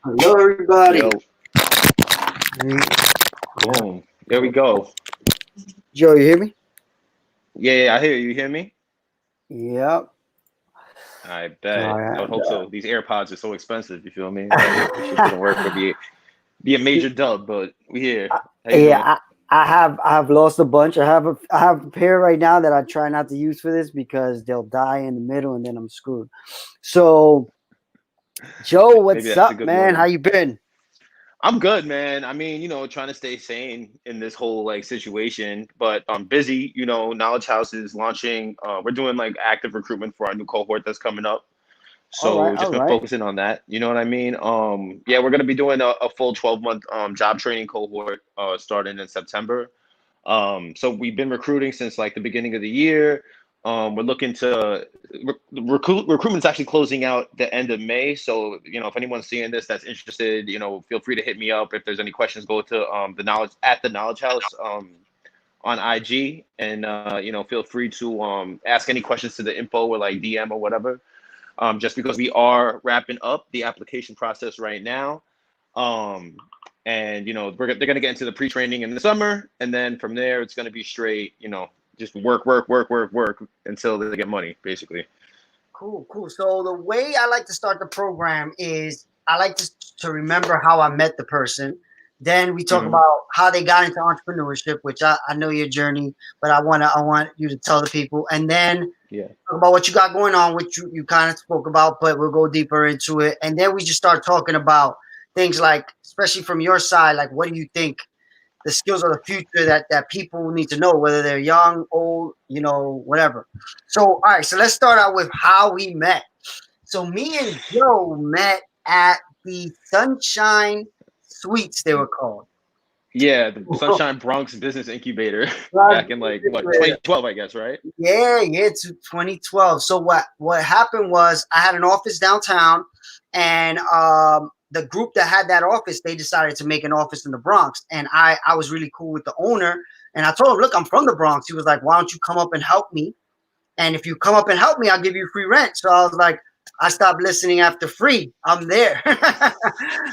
Hello, everybody. Yo, boom. There we go. Joe, you hear me? Yeah, I hear you. You hear me? Yep. I bet. Sorry. I would hope so. These AirPods are so expensive. You feel me? If shit didn't work, it'd be a major dub. But we here. How you doing? Yeah, I have lost a bunch. I have a pair right now that I try not to use for this because they'll die in the middle and then I'm screwed. So, Joe, Maybe what's that's a up, good man? How morning. you been? I'm good, man. I mean, trying to stay sane in this whole like situation, but I'm busy. Knowledge House is launching. We're doing like active recruitment for our new cohort that's coming up. All right, So all just been right. focusing on that. You know what I mean? Yeah, we're gonna be doing a full 12-month job training cohort starting in September. So we've been recruiting since like the beginning of the year. We're looking to recruitment's actually closing out the end of May. So if anyone's seeing this that's interested, feel free to hit me up. If there's any questions, go to the Knowledge House on IG, and feel free to ask any questions to the info or like DM or whatever. Just because we are wrapping up the application process right now. Um, and they're gonna get into the pre-training in the summer, and then from there it's gonna be straight, just work until they get money, basically. Cool, cool. So the way I like to start the program is I like to remember how I met the person. Then we talk Hmm. about how they got into entrepreneurship, which I know your journey, but I want you to tell the people. And then Yeah. talk about what you got going on, which you kind of spoke about, but we'll go deeper into it. And then we just start talking about things like, especially from your side, like what do you think the skills of the future that people need to know, whether they're young, old, whatever. So, all right, so let's start out with how we met. So me and Joe met at the Sunshine Suites, they were called. Yeah, the Sunshine Bronx Business Incubator back in like what, Right. 2012, I guess, right? Yeah, it's 2012. So what happened was I had an office downtown, and the group that had that office, they decided to make an office in the Bronx, and I was really cool with the owner, and I told him, look, I'm from the Bronx. He was like, why don't you come up and help me? And if you come up and help me, I'll give you free rent. So I was like, I stopped listening after free. I'm there.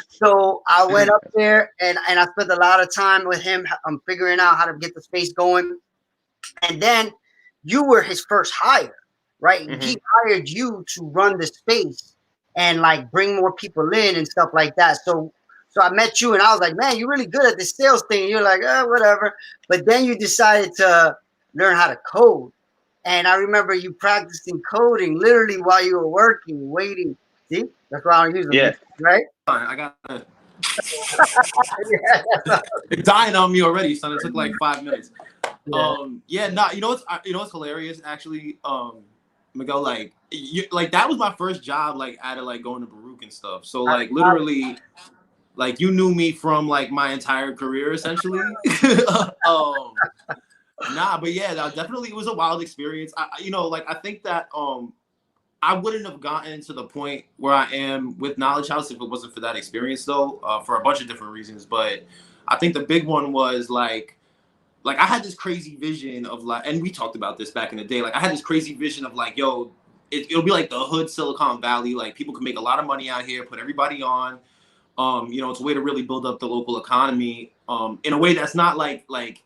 So I went up there, and I spent a lot of time with him. I'm figuring out how to get the space going. And then you were his first hire, right? Hmm. He hired you to run the space and like bring more people in and stuff like that. So I met you and I was like, man, you're really good at the sales thing. You're like, whatever. But then you decided to learn how to code. And I remember you practicing coding literally while you were working, waiting. See, that's why I don't use them, Yeah. right? I got Yeah. it's dying on me already, son. It took like 5 minutes. Yeah. Yeah, nah. What's hilarious actually. Miguel, like that was my first job, like out of like going to Baruch and stuff. So like literally, like you knew me from like my entire career essentially. um, Nah, but yeah, that definitely it was a wild experience. Like I think that I wouldn't have gotten to the point where I am with Knowledge House if it wasn't for that experience, though, for a bunch of different reasons. But I think the big one was like I had this crazy vision of like, and we talked about this back in the day. Like I had this crazy vision of like, yo, it'll be like the hood Silicon Valley. Like people can make a lot of money out here, put everybody on. It's a way to really build up the local economy. In a way that's not like half-assed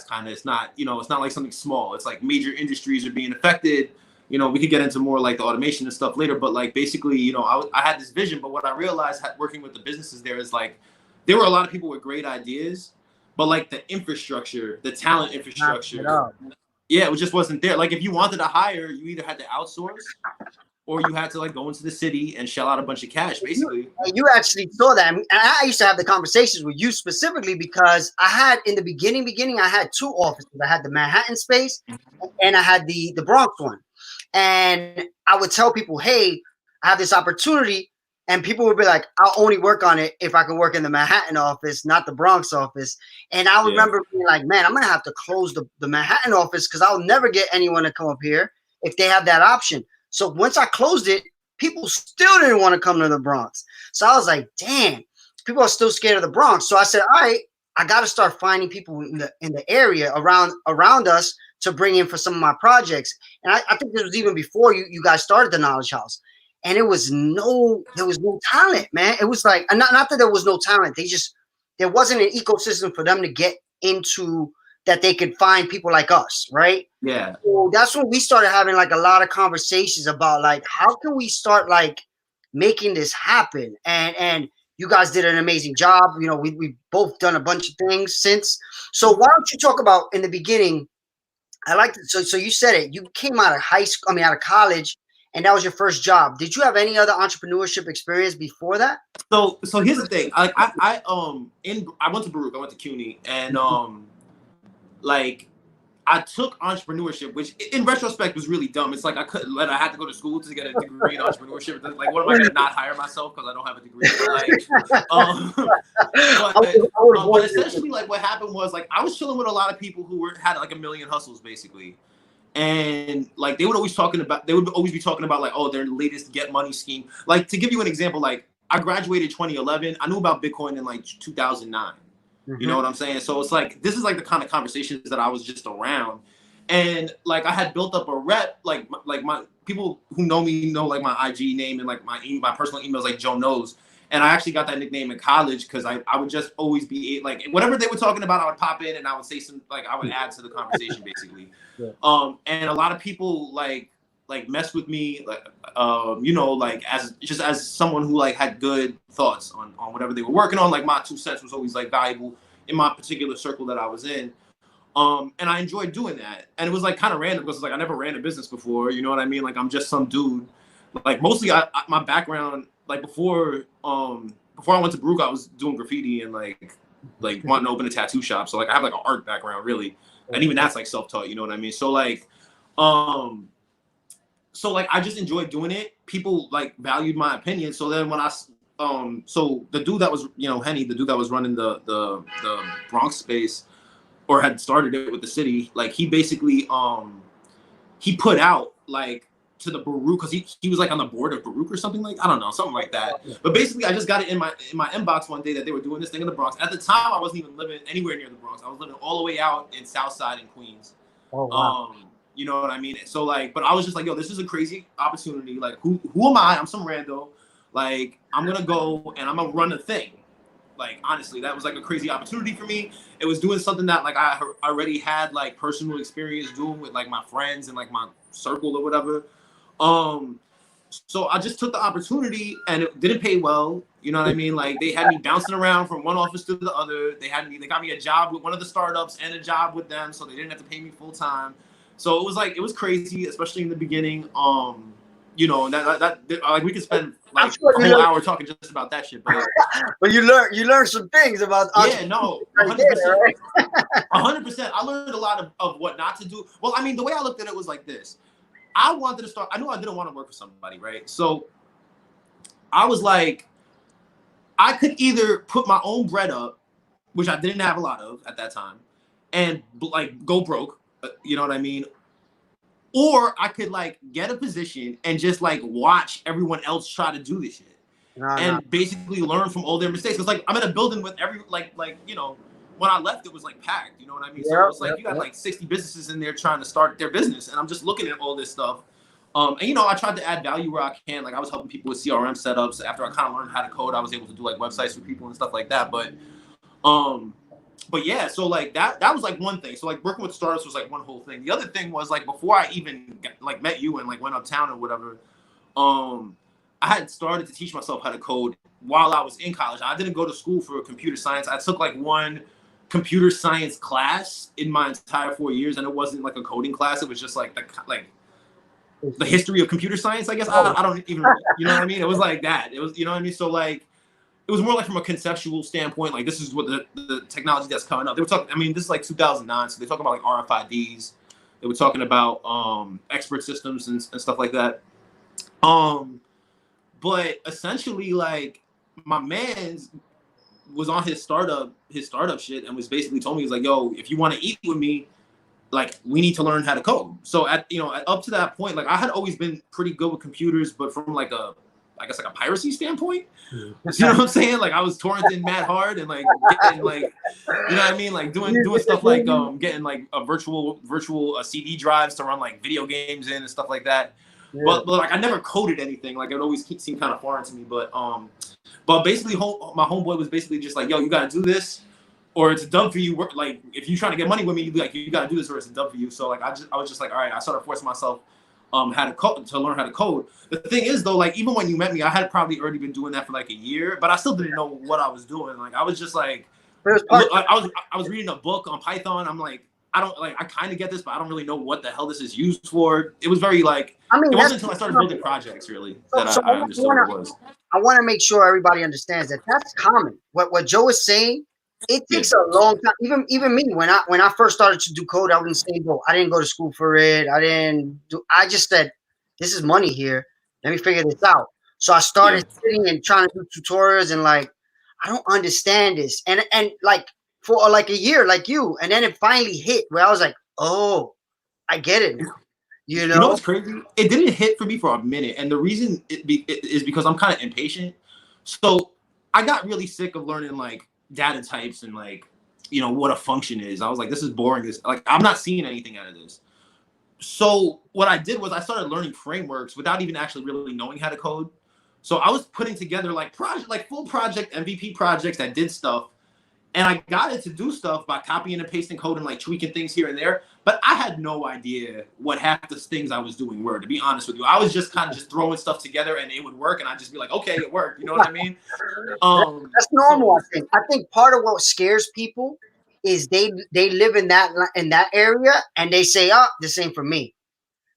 kind of. It's not, it's not like something small. It's like major industries are being affected. We could get into more like the automation and stuff later, but like basically, I had this vision, but what I realized working with the businesses there is like, there were a lot of people with great ideas, but like the infrastructure, the talent infrastructure, yeah, it just wasn't there. Like if you wanted to hire, you either had to outsource or you had to like go into the city and shell out a bunch of cash, basically. You actually saw that, and I used to have the conversations with you specifically because I had in the beginning, I had two offices. I had the Manhattan space, and I had the Bronx one. And I would tell people, "Hey, I have this opportunity," and people would be like, "I'll only work on it if I can work in the Manhattan office, not the Bronx office." And I Yeah. remember being like, "Man, I'm gonna have to close the Manhattan office because I'll never get anyone to come up here if they have that option." So once I closed it, people still didn't want to come to the Bronx. So I was like, damn, people are still scared of the Bronx. So I said, all right, I got to start finding people in the area around us to bring in for some of my projects. And I think this was even before you guys started the Knowledge House. and there was no talent, man. It was like, not that there was no talent. There wasn't an ecosystem for them to get into that they could find people like us, right? Yeah. So that's when we started having like a lot of conversations about like how can we start like making this happen. And you guys did an amazing job. You know, we both done a bunch of things since. So why don't you talk about in the beginning? I like so you said it. You came out of out of college, and that was your first job. Did you have any other entrepreneurship experience before that? So here's the thing. I went to Baruch, I went to CUNY, and like I took entrepreneurship, which in retrospect was really dumb. It's like I had to go to school to get a degree in entrepreneurship. Like, what am I going to not hire myself because I don't have a degree? But essentially, like what happened was like I was chilling with a lot of people who had like a million hustles basically, and like they would always be talking about like, oh, their latest get money scheme. Like, to give you an example, like I graduated 2011. I knew about Bitcoin in like 2009. You know what I'm saying? So it's like, this is like the kind of conversations that I was just around. And like, I had built up a rep, like my people who know me know like my IG name and like my personal emails, like Joe Knows. And I actually got that nickname in college because I would just always be like, whatever they were talking about, I would pop in and I would say I would add to the conversation basically. Yeah. And a lot of people like mess with me, like, you know, like as someone who like had good thoughts on whatever they were working on. Like my 2 cents was always like valuable in my particular circle that I was in. And I enjoyed doing that. And it was like kind of random because like I never ran a business before, you know what I mean? Like I'm just some dude. Like mostly my background, like before I went to Baruch, I was doing graffiti and like wanting to open a tattoo shop. So like I have like an art background really. And even that's like self-taught, you know what I mean? So like I just enjoyed doing it. People like valued my opinion. So then when so the dude that was, you know, Henny, the dude that was running the Bronx space or had started it with the city, like he basically he put out like to the Baruch, because he was like on the board of Baruch or something, like I don't know, something like that. But basically I just got it in my inbox one day that they were doing this thing in the Bronx. At the time I wasn't even living anywhere near the Bronx. I was living all the way out in Southside in Queens. Oh, wow. You know what I mean? So like, but I was just like, yo, this is a crazy opportunity. Like, who am I? I'm some rando. Like, I'm gonna go and I'm gonna run a thing. Like, honestly, that was like a crazy opportunity for me. It was doing something that like I already had like personal experience doing with like my friends and like my circle or whatever. So I just took the opportunity and it didn't pay well. You know what I mean? Like they had me bouncing around from one office to the other. They got me a job with one of the startups and a job with them, so they didn't have to pay me full time. So it was crazy, especially in the beginning. You know, and that like we could spend like a whole hour talking just about that shit. But you learn some things about 100%. 100%. I learned a lot of what not to do. Well, I mean, the way I looked at it was like this. I wanted to start. I knew I didn't want to work for somebody, right? So I was like, I could either put my own bread up, which I didn't have a lot of at that time, and like go broke. You know what I mean? Or I could like get a position and just like watch everyone else try to do this shit, basically learn from all their mistakes. Cause like I'm in a building with like you know, when I left it was like packed. You know what I mean? So it's like you got like 60 businesses in there trying to start their business, and I'm just looking at all this stuff. And you know, I tried to add value where I can. Like I was helping people with CRM setups. After I kind of learned how to code, I was able to do like websites for people and stuff like that. But yeah, so like that was like one thing. So like working with startups was like one whole thing. The other thing was like before I even like met you and like went uptown or whatever, I had started to teach myself how to code while I was in college. I didn't go to school for computer science. I took like one computer science class in my entire 4 years, and it wasn't like a coding class. It was just like the history of computer science, I guess. I don't even, you know what I mean? It was like that. It was, you know what I mean? So like, it was more like from a conceptual standpoint, like this is what the technology that's coming up. They were talking, I mean, this is like 2009, so they talk about like RFIDs. They were talking about expert systems and stuff like that. But essentially, like my man's was on his startup shit and was basically told me, he's like, yo, if you want to eat with me, like we need to learn how to code. So up to that point, like I had always been pretty good with computers, but from like a piracy standpoint, you know what I'm saying? Like I was torrenting mad hard and like getting like, you know what I mean? Like doing stuff like getting like a virtual CD drives to run like video games in and stuff like that. but like I never coded anything. Like it always seemed kind of foreign to me. But basically, my homeboy was basically just like, yo, you gotta do this, or it's done for you. Like if you're trying to get money with me, you gotta do this, or it's done for you. So like I was just like, all right. I started forcing myself how to learn how to code. The thing is though, like even when you met me, I had probably already been doing that for like a year, but I still didn't know what I was doing. Like I was just like, I was reading a book on Python. I'm like, I kind of get this, but I don't really know what the hell this is used for. It was very like, it wasn't until I started building projects really that I understood what it was. I want to make sure everybody understands that that's common. What Joe is saying, it takes a long time. Even me, when I first started to do code, I was saying, I didn't go to school for it. I just said, this is money here. Let me figure this out. So I started sitting and trying to do tutorials and like, I don't understand this. And like for like a year, like you, and then it finally hit where I was like, oh, I get it now. You know what's crazy? It didn't hit for me for a minute, and the reason is because I'm kind of impatient. So I got really sick of learning like data types and like what a function is. I was like, this is boring. Like I'm not seeing anything out of this. So what I did was I started learning frameworks without even actually really knowing how to code. So I was putting together like full project MVP projects that did stuff. And I got it to do stuff by copying and pasting code and like tweaking things here and there. But I had no idea what half the things I was doing were, to be honest with you. I was just kind of just throwing stuff together and it would work. And I'd just be like, okay, it worked. You know what I mean? That's normal, so, I think part of what scares people is they live in that area and they say, oh, this ain't for me.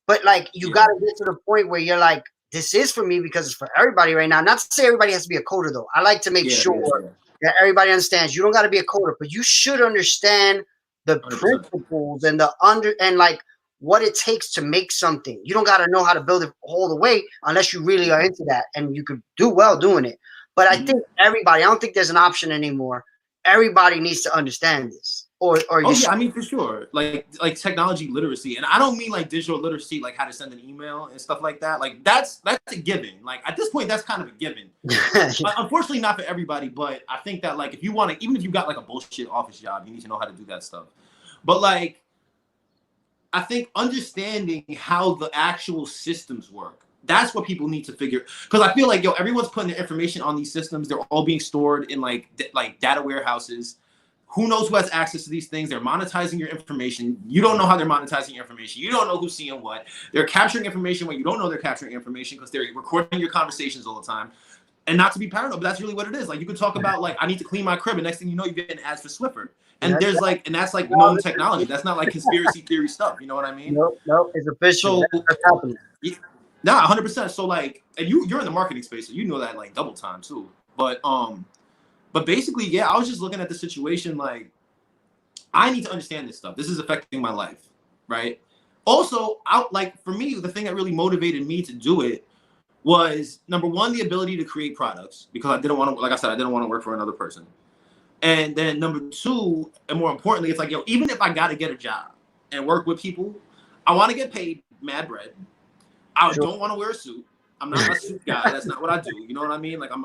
But like you got to get to the point where you're like, this is for me because it's for everybody right now. Not to say everybody has to be a coder though. I like to make sure that everybody understands you don't got to be a coder, but you should understand the 100%. Principles and and like what it takes to make something. You don't got to know how to build it all the way unless you really are into that, and you could do well doing it. But I think I don't think there's an option anymore. Everybody needs to understand this. I mean, for sure. Like technology literacy. And I don't mean like digital literacy, like how to send an email and stuff like that. Like that's a given. Like at this point, that's kind of a given. Unfortunately, not for everybody, but I think that like if you want to, even if you got like a bullshit office job, you need to know how to do that stuff. But like, I think understanding how the actual systems work, that's what people need to figure. Because I feel like, everyone's putting their information on these systems. They're all being stored in like data warehouses. Who knows who has access to these things? They're monetizing your information. You don't know how they're monetizing your information. You don't know who's seeing what. They're capturing information when you don't know they're capturing information because they're recording your conversations all the time. And not to be paranoid, but that's really what it is. Like you could talk about like, I need to clean my crib, and next thing you know, you're getting ads for Swiffer. And that's like known technology. That's not like conspiracy theory stuff. You know what I mean? Nope, it's official. So, that's happening. Nah, 100%. So like, and you're in the marketing space, so you know that like double time too. But basically, I was just looking at the situation like, I need to understand this stuff. This is affecting my life, right? Also, for me, the thing that really motivated me to do it was, number one, the ability to create products, because I didn't want to, like I said, I didn't want to work for another person. And then number two, and more importantly, it's like, even if I got to get a job and work with people, I want to get paid mad bread. I don't want to wear a suit. I'm not a suit guy. That's not what I do. You know what I mean? Like I'm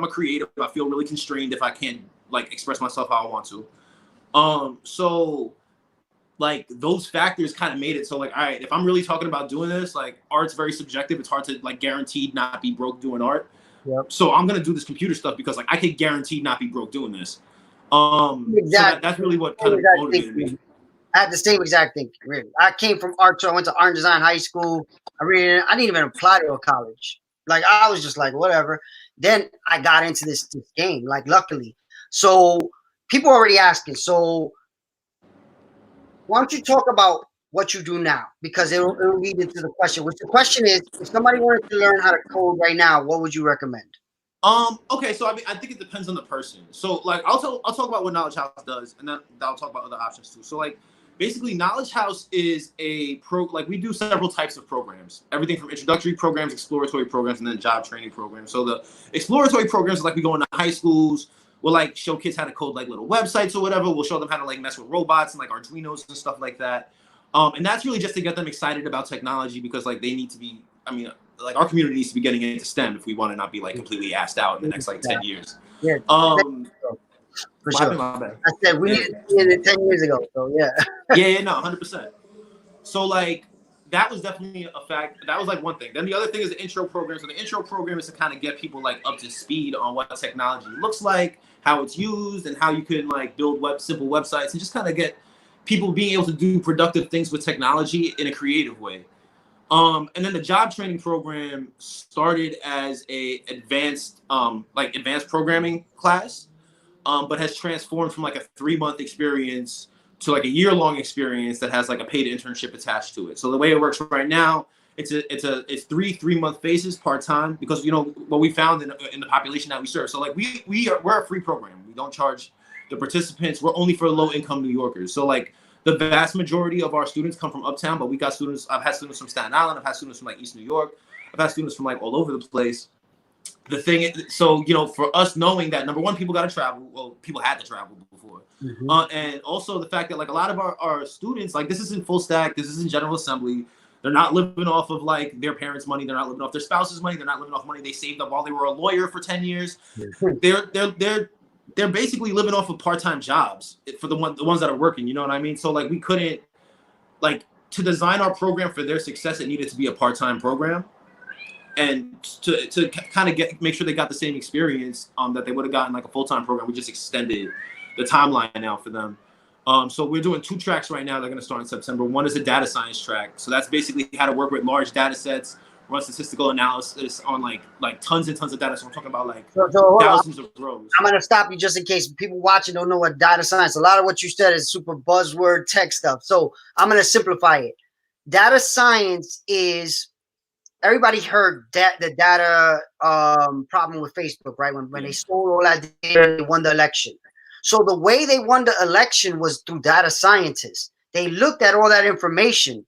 a creative. I feel really constrained if I can't like express myself how I want to. So like those factors kind of made it so like, all right, if I'm really talking about doing this, like art's very subjective. It's hard to like guaranteed not be broke doing art. Yep. So I'm gonna do this computer stuff because like I could guaranteed not be broke doing this. Exactly. So that's really what kind of motivated me. I had the same exact thing. Really. I came from art, so I went to art and design high school. I didn't even apply to a college. Like I was just like, whatever. Then I got into this game, like luckily. So people are already asking. So why don't you talk about what you do now? Because it'll lead into the question. Which the question is, if somebody wanted to learn how to code right now, what would you recommend? Okay, so I mean, I think it depends on the person. So like, I'll talk about what Knowledge House does, and then I'll talk about other options too. So like, basically, Knowledge House is we do several types of programs. Everything from introductory programs, exploratory programs, and then job training programs. So the exploratory programs are like we go into high schools. We'll like show kids how to code like little websites or whatever. We'll show them how to like mess with robots and like Arduinos and stuff like that. And that's really just to get them excited about technology because like they need to be. I mean, like our community needs to be getting into STEM if we want to not be like completely assed out in the next like 10 years. Yeah. For sure. I said we needed to see it 10 years ago. So yeah. No, 100%. So like that was definitely a fact. That was like one thing. Then the other thing is the intro program. So the intro program is to kind of get people like up to speed on what technology looks like, how it's used, and how you can like build simple websites, and just kind of get people being able to do productive things with technology in a creative way. And then the job training program started as a advanced programming class, but has transformed from like a 3-month experience to like a year-long experience that has like a paid internship attached to it. So the way it works right now, it's 3-month phases part-time, because you know what we found in the population that we serve. So like we're a free program. We don't charge the participants. We're only for low-income New Yorkers. So like the vast majority of our students come from uptown, but we got students. I've had students from Staten Island. I've had students from like East New York. I've had students from like all over the place. The thing is, so you know, for us knowing that, number one, people got to travel. Well, people had to travel before, and also the fact that like a lot of our students, like this isn't full stack, this isn't General Assembly. They're not living off of like their parents' money. They're not living off their spouse's money. They're not living off money they saved up while they were a lawyer for 10 years. They're basically living off of part-time jobs for the ones that are working. You know what I mean? So like we couldn't, like, to design our program for their success, it needed to be a part-time program. And to kind of make sure they got the same experience that they would have gotten like a full-time program, we just extended the timeline now for them. So we're doing 2 tracks right now. They're going to start in September. One is a data science track. So that's basically how to work with large data sets, run statistical analysis on like tons and tons of data. So we're talking about like thousands of rows. I'm going to stop you just in case people watching don't know what data science. A lot of what you said is super buzzword tech stuff. So I'm going to simplify it. Data science is, everybody heard that the data problem with Facebook, right? When they stole all that data, they won the election. So the way they won the election was through data scientists. They looked at all that information,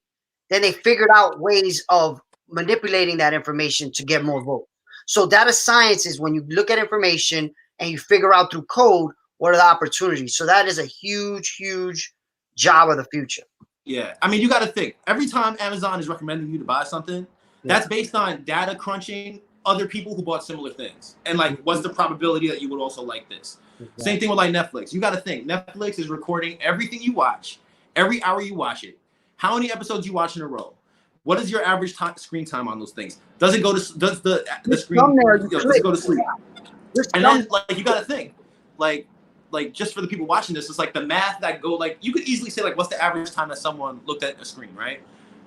then they figured out ways of manipulating that information to get more votes. So data science is when you look at information and you figure out through code what are the opportunities. So that is a huge, huge job of the future. Yeah, I mean, you got to think. Every time Amazon is recommending you to buy something, that's based on data crunching other people who bought similar things. And like, what's the probability that you would also like this? Exactly. Same thing with like Netflix. You got to think. Netflix is recording everything you watch, every hour you watch it, how many episodes you watch in a row. What is your average screen time on those things? Does it go to does the screen does it go to sleep? And then like you got to think, like just for the people watching this, it's like the math that go, like you could easily say like what's the average time that someone looked at a screen, right?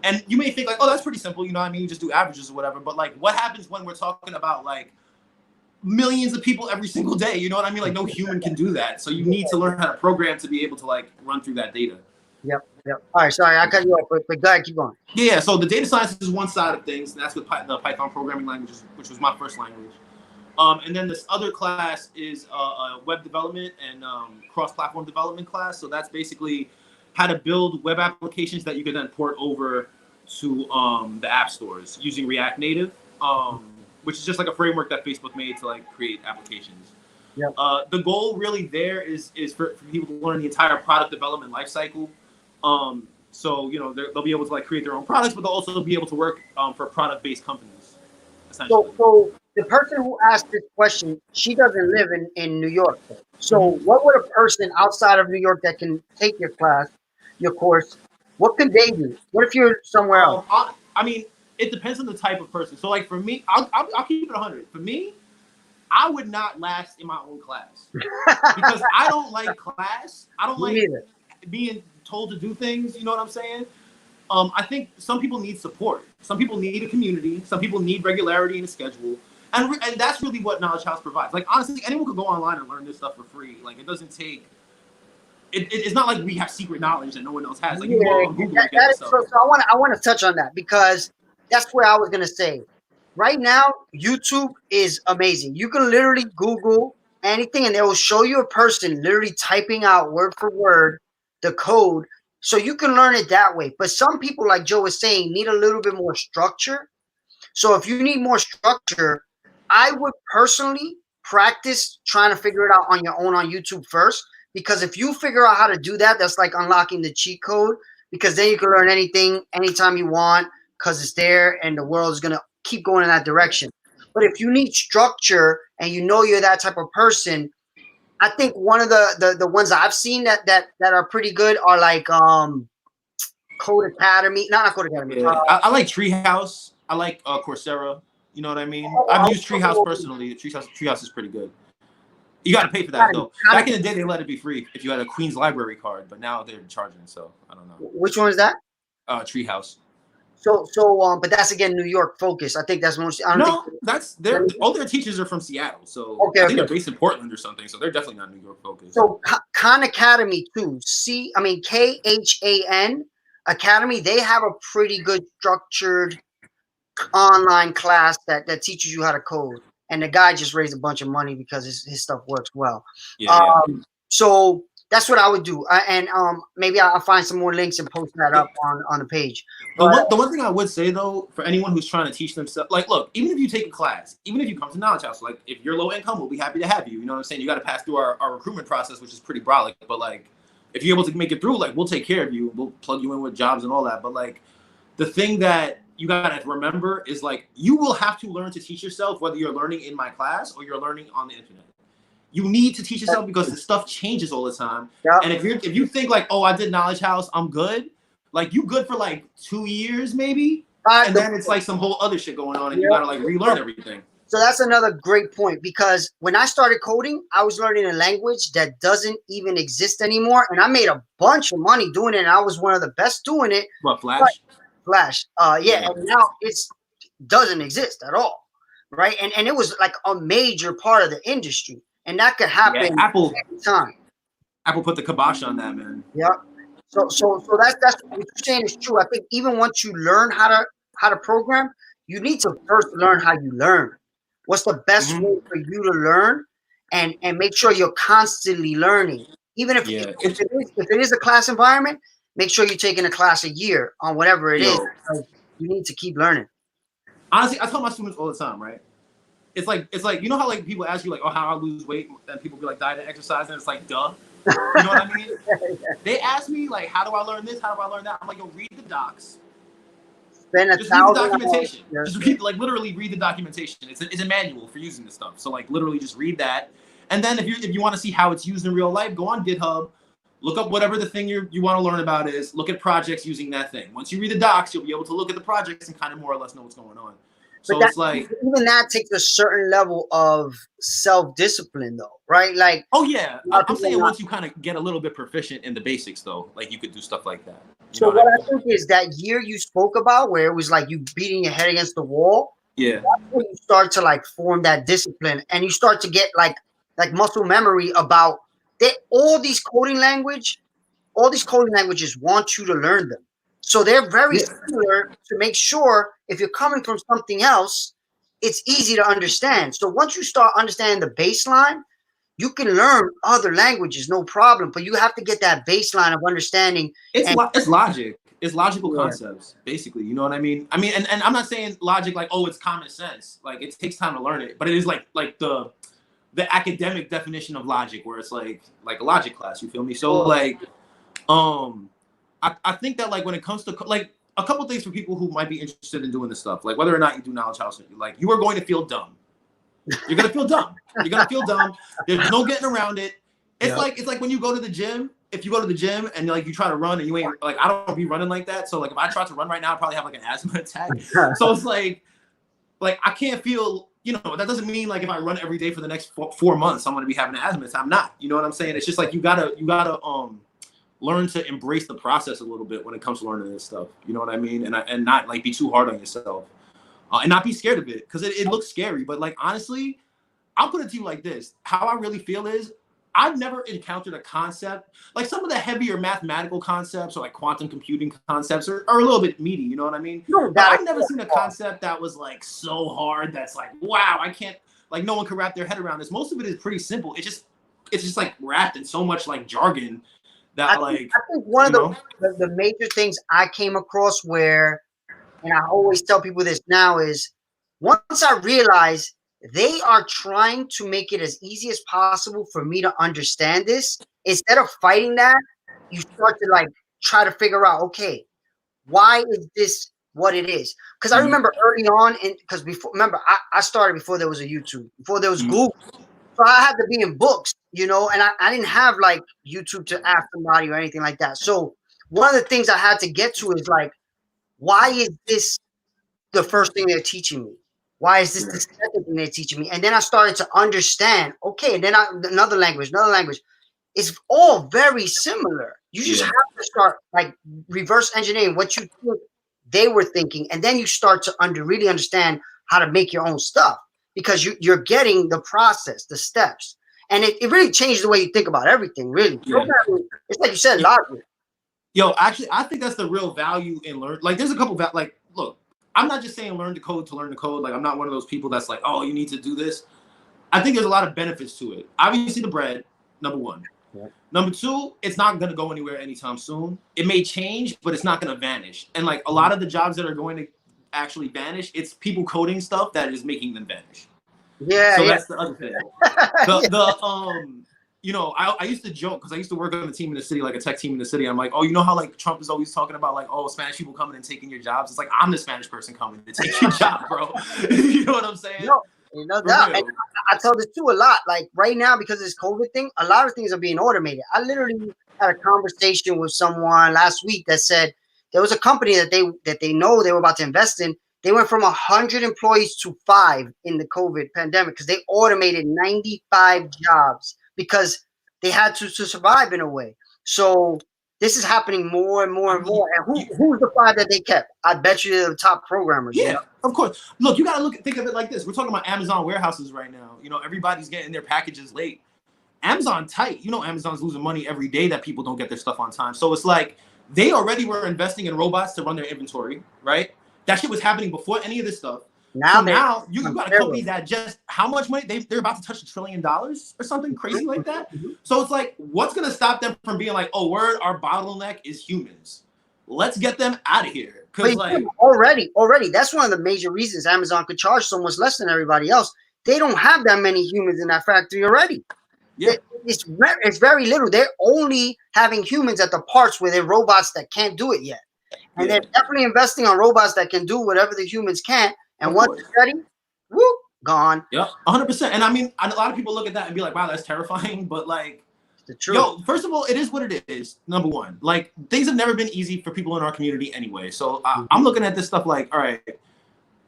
And you may think like, oh, that's pretty simple, you know what I mean? You just do averages or whatever. But like, what happens when we're talking about like millions of people every single day? You know what I mean? Like, no human can do that. So you need to learn how to program to be able to like run through that data. Yep. All right, sorry, I cut you off, but go ahead, keep going. Yeah. So the data science is one side of things, and that's with the Python programming language, which was my first language. And then this other class is web development and cross-platform development class. So that's basically how to build web applications that you can then port over to the app stores using React Native, which is just like a framework that Facebook made to like create applications. Yep. The goal really there is for people to learn the entire product development lifecycle. So you know they'll be able to like create their own products, but they'll also be able to work for product-based companies. Essentially. So the person who asked this question, she doesn't live in New York. So what would a person outside of New York that can take your class, your course, what could they do? What if you're somewhere else? I mean, it depends on the type of person. So, like for me, I'll keep it 100. For me, I would not last in my own class because I don't like class. I don't like being told to do things. You know what I'm saying? I think some people need support. Some people need a community. Some people need regularity in a schedule. And that's really what Knowledge House provides. Like, honestly, anyone could go online and learn this stuff for free. Like, it doesn't take... It's not like we have secret knowledge that no one else has. Like, you go on Google and get stuff. So I want to touch on that because that's where I was going to say. Right now, YouTube is amazing. You can literally Google anything, and they will show you a person literally typing out word for word the code. So you can learn it that way. But some people, like Joe was saying, need a little bit more structure. So if you need more structure, I would personally practice trying to figure it out on your own on YouTube first. Because if you figure out how to do that, that's like unlocking the cheat code. Because then you can learn anything, anytime you want, because it's there and the world is going to keep going in that direction. But if you need structure and you know you're that type of person, I think one of the ones I've seen that are pretty good are like Code Academy, not Code Academy. Yeah, I like Treehouse. I like Coursera. You know what I mean? I've used Treehouse personally. Treehouse is pretty good. You got to pay for that though. Back in the day, they let it be free if you had a Queen's Library card, but now they're charging. So I don't know. Which one is that? Treehouse. But that's again New York focused. I think that's most. I don't think that's all their teachers are from Seattle, so I think they're based in Portland or something. So they're definitely not New York focused. So Khan Academy too. KHAN Academy. They have a pretty good structured online class that teaches you how to code. And the guy just raised a bunch of money because his stuff works well. So that's what I would do. Maybe I'll find some more links and post that up on the page. The one thing I would say though, for anyone who's trying to teach themselves, like, look, even if you take a class, even if you come to Knowledge House, like, if you're low income, we'll be happy to have you. You know what I'm saying? You got to pass through our recruitment process, which is pretty brolic. But like, if you're able to make it through, like, we'll take care of you. We'll plug you in with jobs and all that. But like, the thing that you gotta remember is, like, you will have to learn to teach yourself, whether you're learning in my class or you're learning on the internet. You need to teach yourself because the stuff changes all the time. Yep. And if you think like, oh, I did Knowledge House, I'm good. Like, you good for like 2 years maybe, and then it's like some whole other shit going on, and you gotta like relearn everything. So that's another great point, because when I started coding, I was learning a language that doesn't even exist anymore, and I made a bunch of money doing it. And I was one of the best doing it. What, Flash? Flash. Yeah. And now it's doesn't exist at all, right? And it was like a major part of the industry, and that could happen Apple every time. Apple put the kibosh on that, man. Yeah. So that's what you're saying is true. I think even once you learn how to program, you need to first learn how you learn. What's the best way for you to learn, and make sure you're constantly learning. Even if it is a class environment, make sure you're taking a class a year on whatever it is. You need to keep learning. Honestly, I tell my students all the time, right? It's like you know how like people ask you like, oh, how I lose weight, and people be like diet and exercise, and it's like, duh. You know what I mean? They ask me like, how do I learn this? How do I learn that? I'm like, yo, read the docs. Just read the documentation. Just read, like, literally read the documentation. It's a manual for using this stuff. So like literally just read that. And then if you want to see how it's used in real life, go on GitHub, look up whatever the thing you want to learn about is, look at projects using that thing. Once you read the docs, you'll be able to look at the projects and kind of more or less know what's going on. So it's like, even that takes a certain level of self-discipline though, right? Like, oh yeah, I'm saying once you kind of get a little bit proficient in the basics though, like you could do stuff like that. So what I think is that year you spoke about where it was like you beating your head against the wall. Yeah. That's when you start to like form that discipline, and you start to get like muscle memory about all these coding languages want you to learn them. So they're very similar to make sure if you're coming from something else, it's easy to understand. So once you start understanding the baseline, you can learn other languages, no problem. But you have to get that baseline of understanding. It's logic. It's logical concepts, basically. You know what I mean? I mean, and I'm not saying logic like, oh, it's common sense. Like, it takes time to learn it. But it is like the academic definition of logic, where it's like a logic class. You feel me? So like, I think that like when it comes to like a couple things for people who might be interested in doing this stuff, like whether or not you do Knowledge House, like you are going to feel dumb. You're gonna feel dumb. You're gonna feel dumb. There's no getting around it. It's like when you go to the gym. If you go to the gym and like you try to run and you ain't like, I don't be running like that. So like if I try to run right now, I probably have like an asthma attack. So it's like I can't feel. You know, that doesn't mean like if I run every day for the next 4 months, I'm gonna be having an asthma attack. I'm not. You know what I'm saying? It's just like you gotta learn to embrace the process a little bit when it comes to learning this stuff. You know what I mean? And not like be too hard on yourself, and not be scared of it, because it looks scary. But like honestly, I'll put it to you like this: how I really feel is I've never encountered a concept like some of the heavier mathematical concepts or like quantum computing concepts are a little bit meaty. You know what I mean? But I've never seen a concept that was like so hard that's like, wow, I can't, like no one can wrap their head around this. Most of it is pretty simple. It's just like wrapped in so much like jargon. I think one of the major things I came across where, and I always tell people this now, is once I realized they are trying to make it as easy as possible for me to understand this, instead of fighting that, you start to like try to figure out, okay, why is this what it is? Because I remember early on, because before, remember, I started before there was a YouTube, before there was Google. So I had to be in books, you know, and I didn't have like YouTube to ask somebody or anything like that. So one of the things I had to get to is like, why is this the first thing they're teaching me? Why is this the second thing they're teaching me? And then I started to understand, okay, and then another language. It's all very similar. You just have to start like reverse engineering what you think they were thinking, and then you start to really understand how to make your own stuff because you're getting the process, the steps, and it really changed the way you think about everything. Really, it's like you said, logic. Yo, actually, I think that's the real value in learn. Like, there's a couple of like, look, I'm not just saying learn to code to learn to code. Like, I'm not one of those people that's like, oh, you need to do this. I think there's a lot of benefits to it. Obviously, the bread, number one. Yeah. Number two, it's not going to go anywhere anytime soon. It may change, but it's not going to vanish. And like a lot of the jobs that are going to actually vanish, it's people coding stuff that is making them vanish. Yeah. So that's the other thing. You know, I used to joke because I used to work on a team in the city, like a tech team in the city. I'm like, oh, you know how like Trump is always talking about like, oh, Spanish people coming and taking your jobs. It's like I'm the Spanish person coming to take your job, bro. You know what I'm saying? No doubt. And I tell this too a lot. Like right now, because of this COVID thing, a lot of things are being automated. I literally had a conversation with someone last week that said there was a company that they know they were about to invest in. They went from 100 employees to 5 in the COVID pandemic because they automated 95 jobs because they had to survive in a way. So this is happening more and more and more. And who's the 5 that they kept? I bet you they're the top programmers. Yeah, you know? Of course. Look, you got to think of it like this. We're talking about Amazon warehouses right now. You know, everybody's getting their packages late. Amazon tight. You know, Amazon's losing money every day that people don't get their stuff on time. So it's like they already were investing in robots to run their inventory, right? That shit was happening before any of this stuff. Now you got a company that just how much money they're about to touch $1 trillion or something crazy like that. So it's like, what's gonna stop them from being like, oh, word, our bottleneck is humans. Let's get them out of here. Because like already, that's one of the major reasons Amazon could charge so much less than everybody else. They don't have that many humans in that factory already. Yeah, it's very little. They're only having humans at the parts where they're robots that can't do it yet. And they're definitely investing on robots that can do whatever the humans can't. And once it's ready, whoop, gone. Yeah, 100%. And I mean, a lot of people look at that and be like, wow, that's terrifying. But like, the truth. Yo, first of all, it is what it is. Number one, like things have never been easy for people in our community anyway. So I'm looking at this stuff like, all right,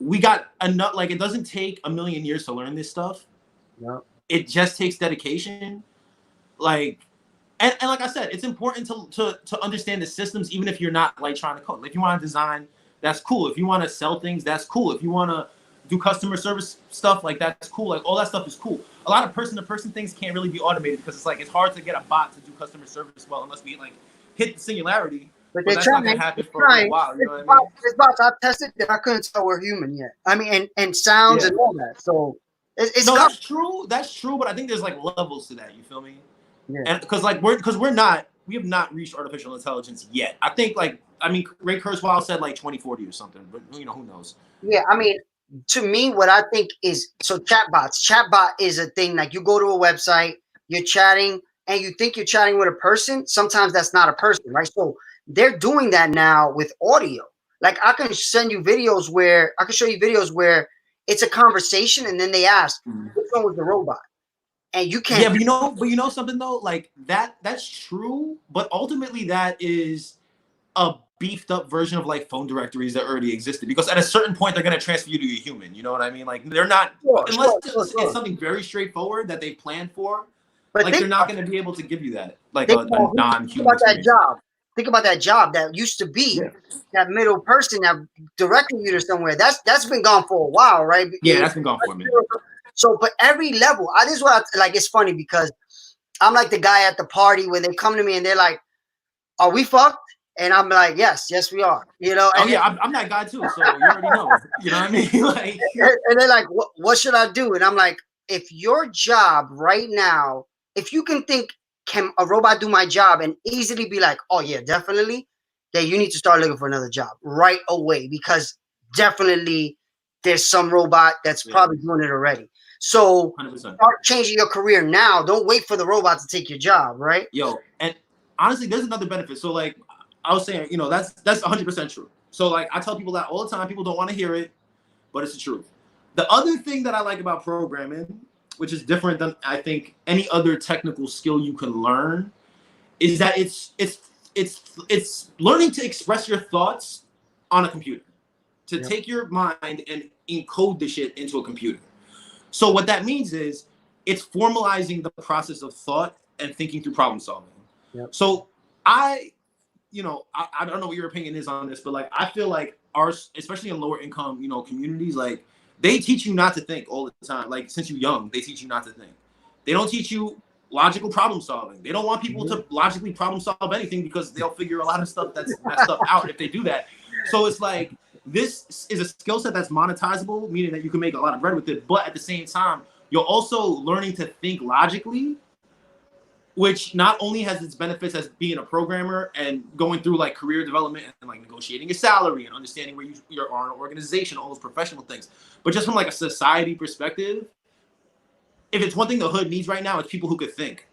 we got enough. Like, it doesn't take a million years to learn this stuff. No. It just takes dedication. Like, and like I said, it's important to understand the systems, even if you're not like trying to code. Like, if you want to design, that's cool. If you want to sell things, that's cool. If you want to do customer service stuff, like that's cool. Like all that stuff is cool. A lot of person-to-person things can't really be automated because it's hard to get a bot to do customer service well unless we like hit the singularity. But that's not gonna happen for a while. You know what I mean? This bots I've tested that I couldn't tell we're human yet. I mean, and sounds and all that. So it's no, that's true. That's true. But I think there's like levels to that. You feel me? Yeah. And because we have not reached artificial intelligence yet. I think Ray Kurzweil said like 2040 or something, but you know, who knows? Yeah, I mean, to me, what I think is chatbots. Chatbot is a thing like you go to a website, you're chatting, and you think you're chatting with a person. Sometimes that's not a person, right? So they're doing that now with audio. Like I can show you videos where it's a conversation, and then they ask, which one was the robot? And you can't. Yeah, but you know something though, like that's true, but ultimately that is a beefed up version of like phone directories that already existed, because at a certain point they're going to transfer you to a human. You know what I mean? Like they're not unless it's something very straightforward that they planned for. But like they're not going to be able to give you that like a non-human. Think about that job. Think about that job that used to be that middle person that directed you to somewhere. That's been gone for a while, right? Yeah, that's been gone for a minute. So, but every level, this is what like. It's funny because I'm like the guy at the party when they come to me and they're like, "Are we fucked?" And I'm like, yes, we are. You know. Oh yeah, I'm that guy too. So you already know. You know what I mean? Like, and they're like, what should I do? And I'm like, if your job right now, if you can think, can a robot do my job, and easily be like, oh yeah, definitely, then you need to start looking for another job right away, because definitely there's some robot that's probably doing it already. So 100%. Start changing your career now. Don't wait for the robot to take your job, right? Yo, and honestly, there's another benefit. So like I was saying, you know, that's 100% true. So like I tell people that all the time. People don't want to hear it, but it's the truth. The other thing that I like about programming, which is different than I think any other technical skill you can learn, is that it's it's learning to express your thoughts on a computer, to take your mind and encode the shit into a computer. So what that means is it's formalizing the process of thought and thinking through problem solving. So I don't know what your opinion is on this, but like I feel like ours, especially in lower income, communities, like they teach you not to think all the time. Like since you're young, they teach you not to think. They don't teach you logical problem solving. They don't want people to logically problem solve anything because they'll figure a lot of stuff that's messed up out if they do that. So it's like this is a skill set that's monetizable, meaning that you can make a lot of bread with it. But at the same time, you're also learning to think logically, which not only has its benefits as being a programmer and going through like career development and like negotiating a salary and understanding where you are in an organization, all those professional things, but just from like a society perspective, if it's one thing the hood needs right now, it's people who could think.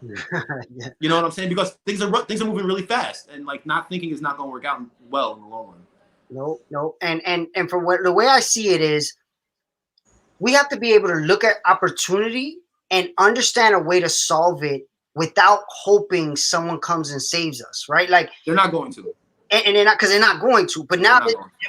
You know what I'm saying? Because things are moving really fast, and like not thinking is not going to work out well in the long run. No. And from the way I see it is, we have to be able to look at opportunity and understand a way to solve it without hoping someone comes and saves us, right? Like they're not going to. And they're not, because they're not going to. But now,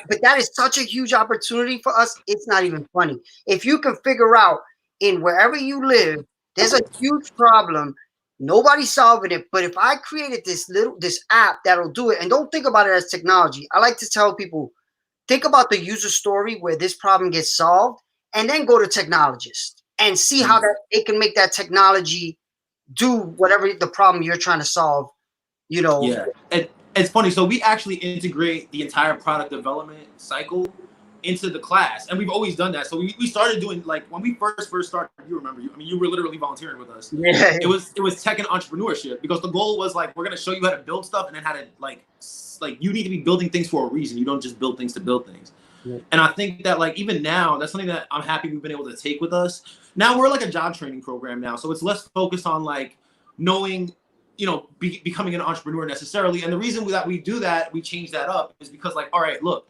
but that is such a huge opportunity for us. It's not even funny. If you can figure out in wherever you live, there's a huge problem. Nobody's solving it. But if I created this app that'll do it, and don't think about it as technology. I like to tell people, think about the user story where this problem gets solved, and then go to technologists and see how that it can make that technology do whatever the problem you're trying to solve. Yeah. And it's funny. So we actually integrate the entire product development cycle into the class, and we've always done that. So we started doing, like, when we first started, you remember, you were literally volunteering with us. Yeah. It was tech and entrepreneurship, because the goal was like, we're going to show you how to build stuff, and then how to like you need to be building things for a reason. You don't just build things to build things. Yeah. And I think that like even now, that's something that I'm happy we've been able to take with us. Now we're like a job training program now, so it's less focused on like knowing, becoming an entrepreneur necessarily. And the reason that we do that, we change that up, is because like, all right, look,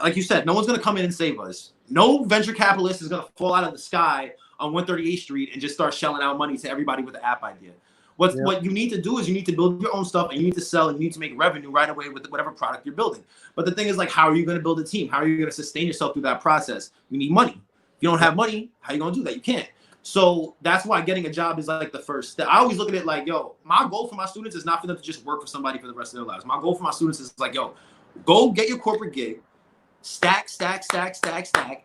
like you said, no one's going to come in and save us. No venture capitalist is going to fall out of the sky on 138th Street and just start shelling out money to everybody with an app idea. What you need to do is you need to build your own stuff, and you need to sell, and you need to make revenue right away with whatever product you're building. But the thing is, like, how are you going to build a team? How are you going to sustain yourself through that process? You need money. If you don't have money, how are you going to do that? You can't. So that's why getting a job is like the first step. I always look at it like, yo, my goal for my students is not for them to just work for somebody for the rest of their lives. My goal for my students is like, yo, go get your corporate gig, stack.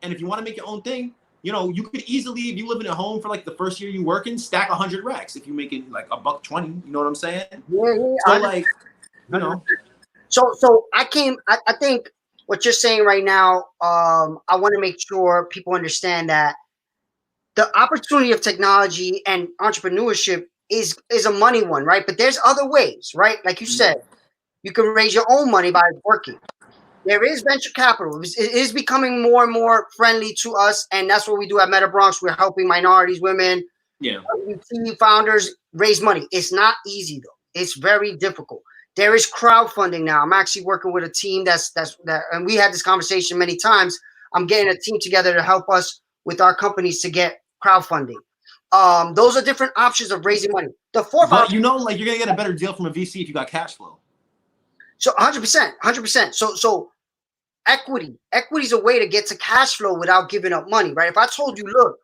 And if you want to make your own thing, you could easily, if you live in a home for like the first year you working, stack 100 racks if you're making like $120. You know what I'm saying? Yeah. So like, So I think what you're saying right now, I want to make sure people understand that the opportunity of technology and entrepreneurship is a money one, right? But there's other ways, right? Like you said, you can raise your own money by working. There is venture capital. It is becoming more and more friendly to us, and that's what we do at Meta Bronx. We're helping minorities, women, founders raise money. It's not easy though. It's very difficult. There is crowdfunding now. I'm actually working with a team that's and we had this conversation many times. I'm getting a team together to help us with our companies to get crowdfunding. Those are different options of raising money. The fourth option, like you're gonna get a better deal from a VC if you got cash flow. So 100%. So equity is a way to get to cash flow without giving up money, right? If I told you, look,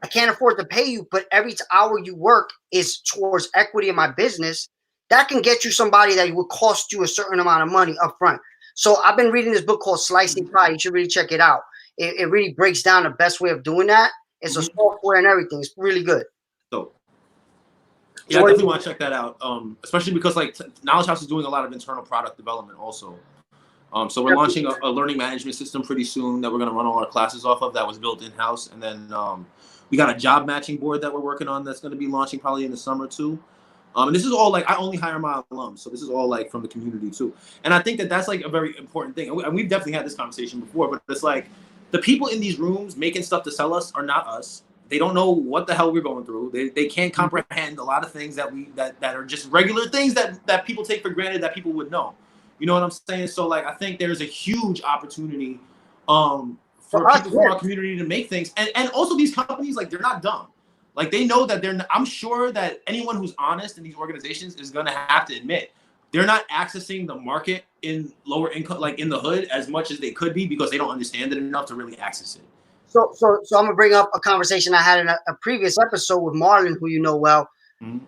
I can't afford to pay you, but every hour you work is towards equity in my business, that can get you somebody that would cost you a certain amount of money up front. So I've been reading this book called Slicing Pie. You should really check it out. It really breaks down the best way of doing that. It's a software and everything. It's really good. So yeah, I definitely want to check that out. Especially because like Knowledge House is doing a lot of internal product development also. So we're launching a learning management system pretty soon that we're going to run all our classes off of, that was built in-house. And then we got a job matching board that we're working on that's going to be launching probably in the summer too. And this is all like, I only hire my alums. So this is all like from the community too. And I think that that's like a very important thing. And we've definitely had this conversation before, but it's like the people in these rooms making stuff to sell us are not us. They don't know what the hell we're going through. They can't comprehend a lot of things that are just regular things that people take for granted that people would know. You know what I'm saying? So like, I think there's a huge opportunity for people from our community to make things. And also these companies, like, they're not dumb. Like, they know that I'm sure that anyone who's honest in these organizations is going to have to admit they're not accessing the market in lower income, like in the hood, as much as they could be because they don't understand it enough to really access it. So I'm gonna bring up a conversation I had in a previous episode with Marlon, who you know well. Mm-hmm.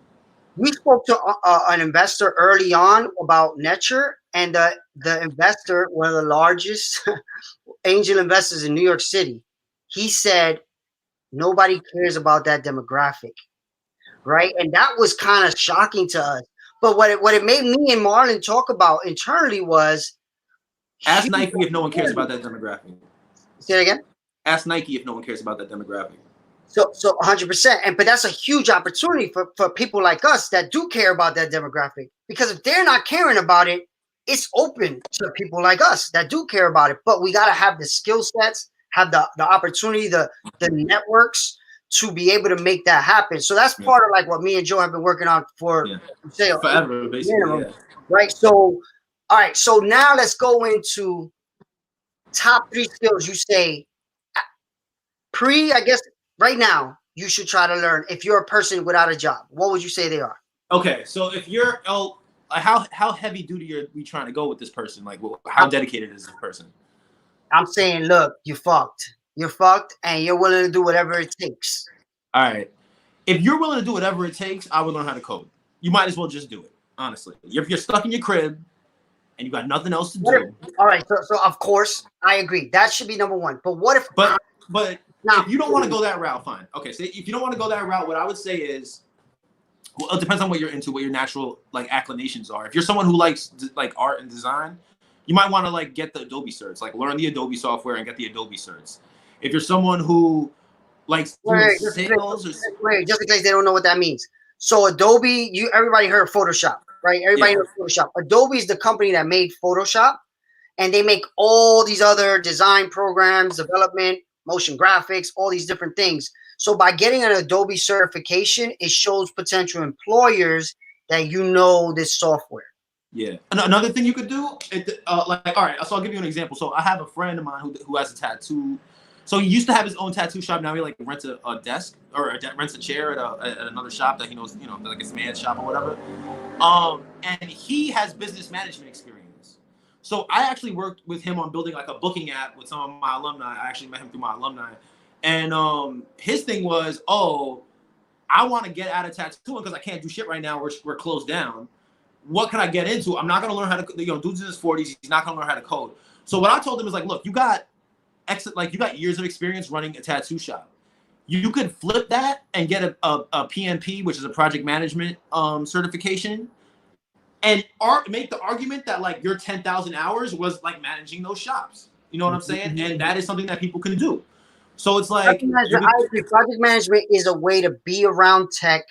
We spoke to an investor early on about Nature, and the investor, one of the largest angel investors in New York City, he said nobody cares about that demographic, right? And that was kind of shocking to us. But what it made me and Marlon talk about internally was, ask Nike if no one cares about that demographic. Say it again. Ask Nike if no one cares about that demographic. So 100%. But that's a huge opportunity for people like us that do care about that demographic. Because if they're not caring about it, it's open to people like us that do care about it. But we got to have the skill sets, have the opportunity, the networks to be able to make that happen. So that's part of like what me and Joe have been working on for say forever, basically. Minimum, right? So, all right. So now let's go into top 3 skills you say I guess right now you should try to learn if you're a person without a job. What would you say they are? Okay, so if you're how heavy duty are we trying to go with this person? Like, how dedicated is this person? I'm saying, look, you're fucked, and you're willing to do whatever it takes. All right, if you're willing to do whatever it takes, I would learn how to code. You might as well just do it, honestly. If you're stuck in your crib and you got nothing else to do. All right, so of course I agree that should be number 1. But what if? But if you don't want to go that route, fine. Okay, so if you don't want to go that route, what I would say is, well, it depends on what you're into, what your natural like inclinations are. If you're someone who likes like art and design, you might want to like get the Adobe certs, like learn the Adobe software and get the Adobe certs. If you're someone who likes just in case they don't know what that means. So Adobe, everybody heard Photoshop, right? Everybody knows Photoshop. Adobe is the company that made Photoshop, and they make all these other design programs, development, motion graphics, all these different things. So by getting an Adobe certification, it shows potential employers that you know this software. Yeah. Another thing you could do, all right, so I'll give you an example. So I have a friend of mine who has a tattoo. So he used to have his own tattoo shop. Now he like rents a desk or rents a chair at another shop that he knows, like his man's shop or whatever. And he has business management experience. So I actually worked with him on building like a booking app with some of my alumni. I actually met him through my alumni. And his thing was, I want to get out of tattooing because I can't do shit right now. We're closed down. What can I get into? I'm not going to learn how to, dude's in his 40s. He's not going to learn how to code. So what I told him is like, look, you got years of experience running a tattoo shop. You could flip that and get a PMP, which is a project management certification, and make the argument that like your 10,000 hours was like managing those shops. You know what I'm saying? And that is something that people can do. So it's like project management is a way to be around tech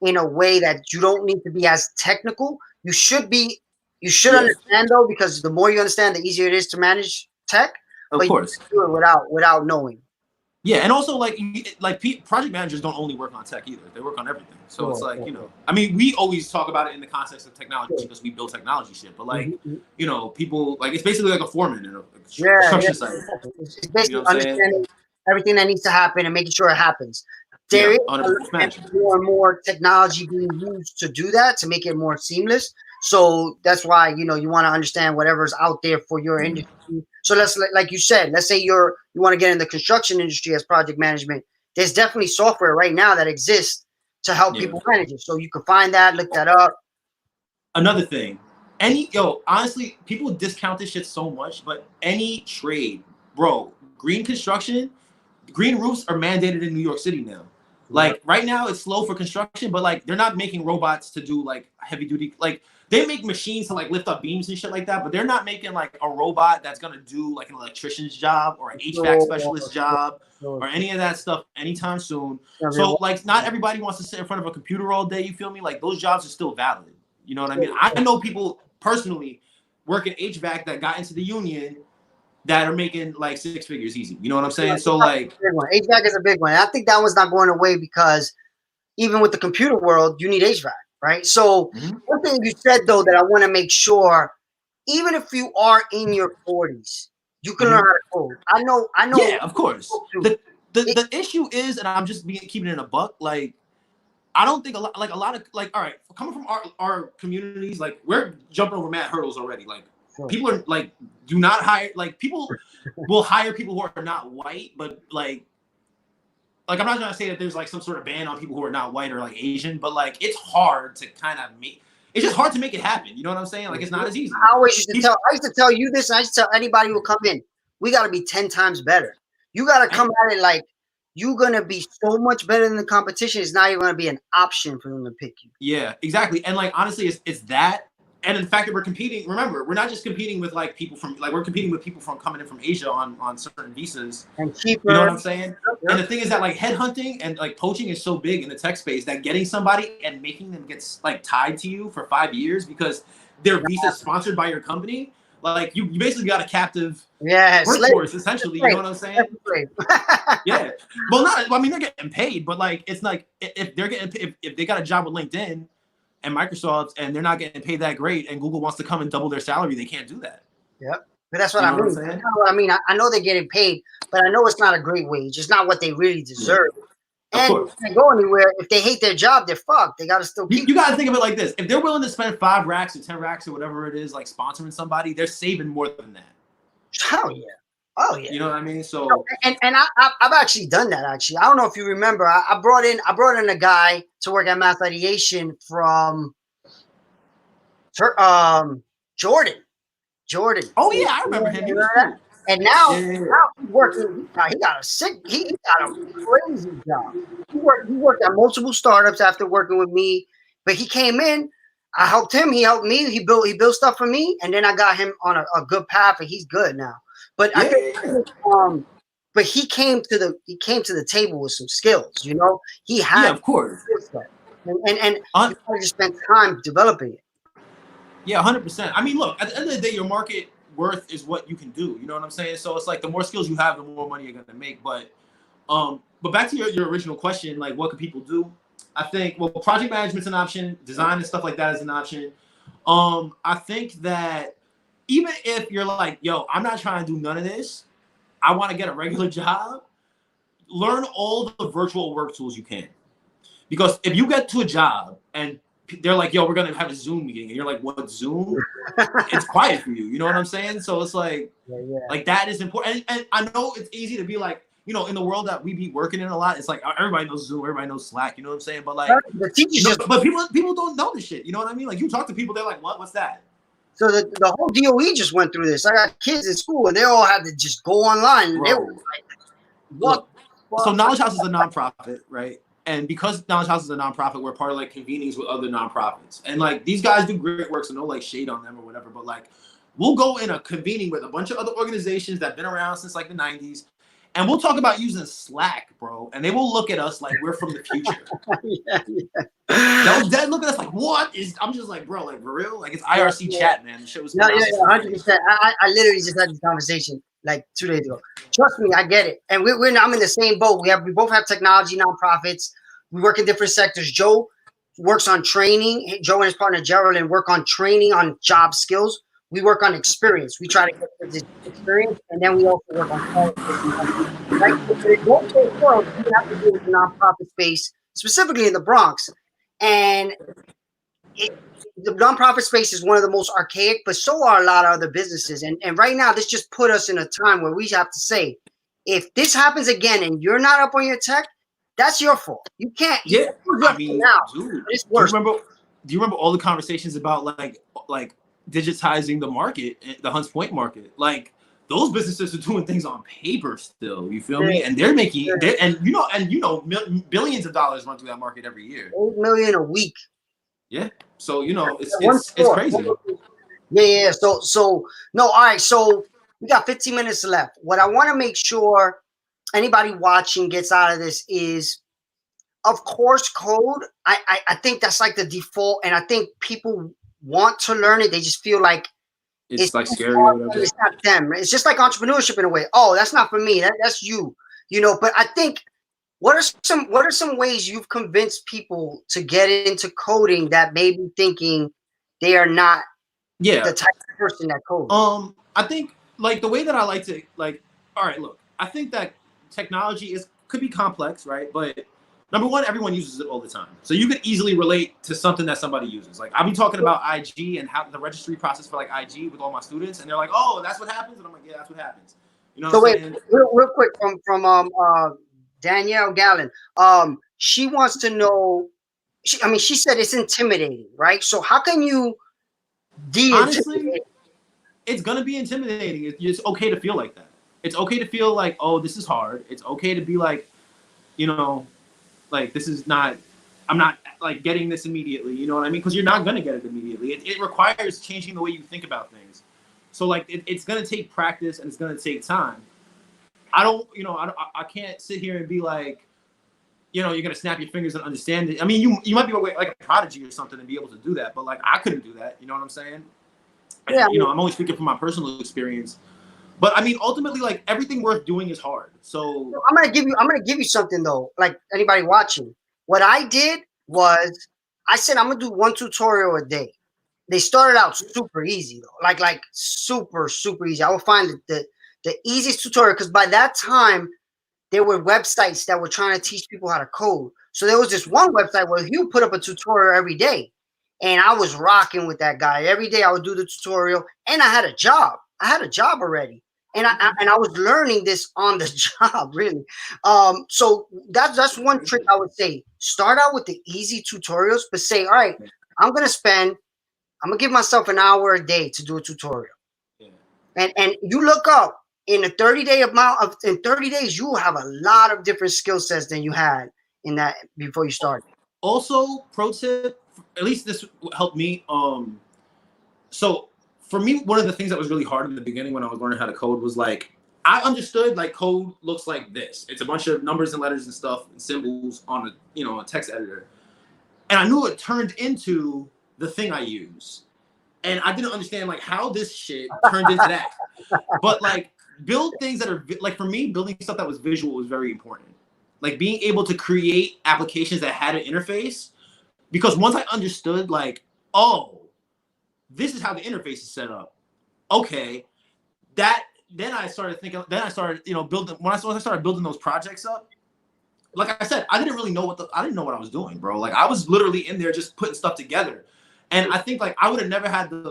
in a way that you don't need to be as technical. You should understand though, because the more you understand, the easier it is to manage tech. Of course, you do it without knowing. Yeah, and also like project managers don't only work on tech either; they work on everything. So it's like I mean, we always talk about it in the context of technology because we build technology shit. But like people like it's basically like a foreman in a construction site. It's basically understanding everything that needs to happen and making sure it happens. There is more and more technology being used to do that, to make it more seamless. So that's why you want to understand whatever's out there for your industry. So like you said, let's say you want to get in the construction industry as project management. There's definitely software right now that exists to help people manage it. So you can find that, look that up. Another thing, honestly, people discount this shit so much, but any trade, bro, green construction, green roofs are mandated in New York City now. Like right now it's slow for construction, but like they're not making robots to do like heavy duty, like they make machines to like lift up beams and shit like that, but they're not making like a robot that's gonna do like an electrician's job or an HVAC specialist job or any of that stuff anytime soon. So like not everybody wants to sit in front of a computer all day, you feel me? Like those jobs are still valid. You know what I mean? I know people personally working HVAC that got into the union that are making like 6 figures easy. You know what I'm saying? So like HVAC is a big one. I think that one's not going away because even with the computer world, you need HVAC, right? So one thing you said though that I want to make sure, even if you are in your 40s, you can learn how to code. I know. Yeah, of course. The issue is, and I'm just keeping it in a buck, like I don't think a lot of like, all right, coming from our communities, like we're jumping over mad hurdles already. Like people are like, do not hire, like people will hire people who are not white, but like I'm not trying to say that there's like some sort of ban on people who are not white or like Asian, but like it's hard to kind of make, it's just hard to make it happen. You know what I'm saying? Like it's not as easy. I used to tell you this, and I used to tell anybody who come in, we got to be 10 times better. You got to come at it like you're going to be so much better than the competition. It's not even going to be an option for them to pick you. Yeah, exactly. And like, honestly, it's that. And in the fact that we're competing, remember, we're not just competing with like people from, like we're competing with people from coming in from Asia on certain visas. And cheaper. You know what I'm saying? Yep. And the thing is that like headhunting and like poaching is so big in the tech space that getting somebody and making them get like tied to you for 5 years because their visa is sponsored by your company, like you basically got a captive workforce essentially. You know what I'm saying? Yeah. Well, not. I mean, they're getting paid, but like it's like if they're getting if they got a job with LinkedIn and Microsoft and they're not getting paid that great, and Google wants to come and double their salary, they can't do that. Yep. But that's what I mean. That's what I mean. I know they're getting paid, but I know it's not a great wage. It's not what they really deserve. Yeah. And they can't go anywhere. If they hate their job, they're fucked. They got to still keep. You got to think of it like this. If they're willing to spend 5 racks or 10 racks or whatever it is, like sponsoring somebody, they're saving more than that. Oh, yeah. Oh, yeah. You know what I mean? So and I've actually done that, actually. I don't know if you remember. I brought in a guy to work at Monetization from Jordan. Oh yeah, I remember him. And now he's working. He got a crazy job. He worked at multiple startups after working with me. But he came in. I helped him. He helped me. He built stuff for me, and then I got him on a good path, and he's good now. But I think, but he came to the table with some skills. You know, he had of course, and I just spent time developing it. Yeah, 100%. I mean, look, at the end of the day, your market worth is what you can do. You know what I'm saying? So it's like the more skills you have, the more money you're gonna make. But back to your original question, like what can people do? I think project management's an option, design and stuff like that is an option. I think that even if you're like, yo, I'm not trying to do none of this, I want to get a regular job, learn all the virtual work tools you can. Because if you get to a job and they're like, yo, we're going to have a Zoom meeting. And you're like, what, Zoom? It's quiet for you. You know what I'm saying? So it's like, like that is important. And I know it's easy to be like, you know, in the world that we be working in a lot, it's like everybody knows Zoom, everybody knows Slack. You know what I'm saying? But like, the teachers but people don't know this shit. You know what I mean? Like you talk to people, they're like, what's that? So the whole DOE just went through this. I got kids in school and they all had to just go online. And they were like, what? Look, so Knowledge House is a nonprofit, right? And because Knowledge House is a nonprofit, we're part of like convenings with other nonprofits. And like these guys do great work, so no like shade on them or whatever. But like we'll go in a convening with a bunch of other organizations that have been around since like the 90s. And we'll talk about using Slack, bro. And they will look at us like we're from the future. They'll look at us like, what is, I'm just like, bro, like for real? Like it's IRC chat, man. The shit was 100%. I literally just had this conversation like 2 days ago. Trust me, I get it. And I'm in the same boat. We both have technology nonprofits. We work in different sectors. Joe works on training. Joe and his partner Geraldine work on training on job skills. We work on experience. We try to get this experience, and then we also work on qualification. Right? So in both those worlds, we have to deal with the nonprofit space, specifically in the Bronx. And the nonprofit space is one of the most archaic, but so are a lot of other businesses. And right now, this just put us in a time where we have to say, if this happens again and you're not up on your tech, that's your fault. You can't. Yeah, I mean, now. Dude, do you remember all the conversations about like digitizing the market, the Hunts Point market? Like those businesses are doing things on paper still. You feel me? And they're making billions of dollars run through that market every year. 8 million a week. Yeah. So it's crazy. Yeah. So no. All right. So we got 15 minutes left. What I want to make sure anybody watching gets out of this is, of course, code. I think that's like the default, and I think people want to learn it. They just feel like it's like scary or whatever. It's not them. It's just like entrepreneurship in a way. Oh, that's not for me. That's you. You know. But I think what are some ways you've convinced people to get into coding that may be thinking they are not the type of person that codes? I think like the way that I like to like. All right, look. I think that technology could be complex, right? But number one, everyone uses it all the time. So you could easily relate to something that somebody uses. Like I'll be talking about IG and how the registry process for like IG with all my students, and they're like, "Oh, that's what happens," and I'm like, "Yeah, that's what happens." You know So what I'm wait, saying? real quick from Danielle Gallen. She wants to know. She said it's intimidating, right? So how can you Honestly, de-intimidate? it's gonna be intimidating. It's okay to feel like that. It's okay to feel like, oh, this is hard. It's okay to be like, you know, like this is not. I'm not like getting this immediately. You know what I mean? Because you're not gonna get it immediately. It requires changing the way you think about things. So like it's gonna take practice and it's gonna take time. I don't, I can't sit here and be like, you're gonna snap your fingers and understand it. I mean, you might be like a prodigy or something and be able to do that, but like I couldn't do that. You know what I'm saying? Yeah, And, I'm only speaking from my personal experience. But I mean, ultimately, like everything worth doing is hard. So I'm gonna give you something though. Like anybody watching, what I did was I said I'm gonna do one tutorial a day. They started out super easy though, like super easy. I will find the easiest tutorial because by that time there were websites that were trying to teach people how to code. So there was this one website where he would put up a tutorial every day, and I was rocking with that guy. Every day I would do the tutorial, and I had a job. I had a job already, and I was learning this on the job, really. So that's one trick I would say. Start out with the easy tutorials, but say, all right, I'm gonna give myself an hour a day to do a tutorial. yeah. And you look up in a 30 days, you will have a lot of different skill sets than you had in that before you started. Also, pro tip, at least this helped me. So for me, one of the things that was really hard in the beginning when I was learning how to code was like I understood like code looks like this. It's a bunch of numbers and letters and stuff and symbols on a text editor, and I knew it turned into the thing I use, and I didn't understand like how this shit turned into that. But like build things that are like for me, building stuff that was visual was very important. Like being able to create applications that had an interface, because once I understood like, oh, this is how the interface is set up. Okay, that then I started thinking. Then I started, building. When I started building those projects up, like I said, I didn't really know I didn't know what I was doing, bro. Like I was literally in there just putting stuff together, and I think like I would have never had the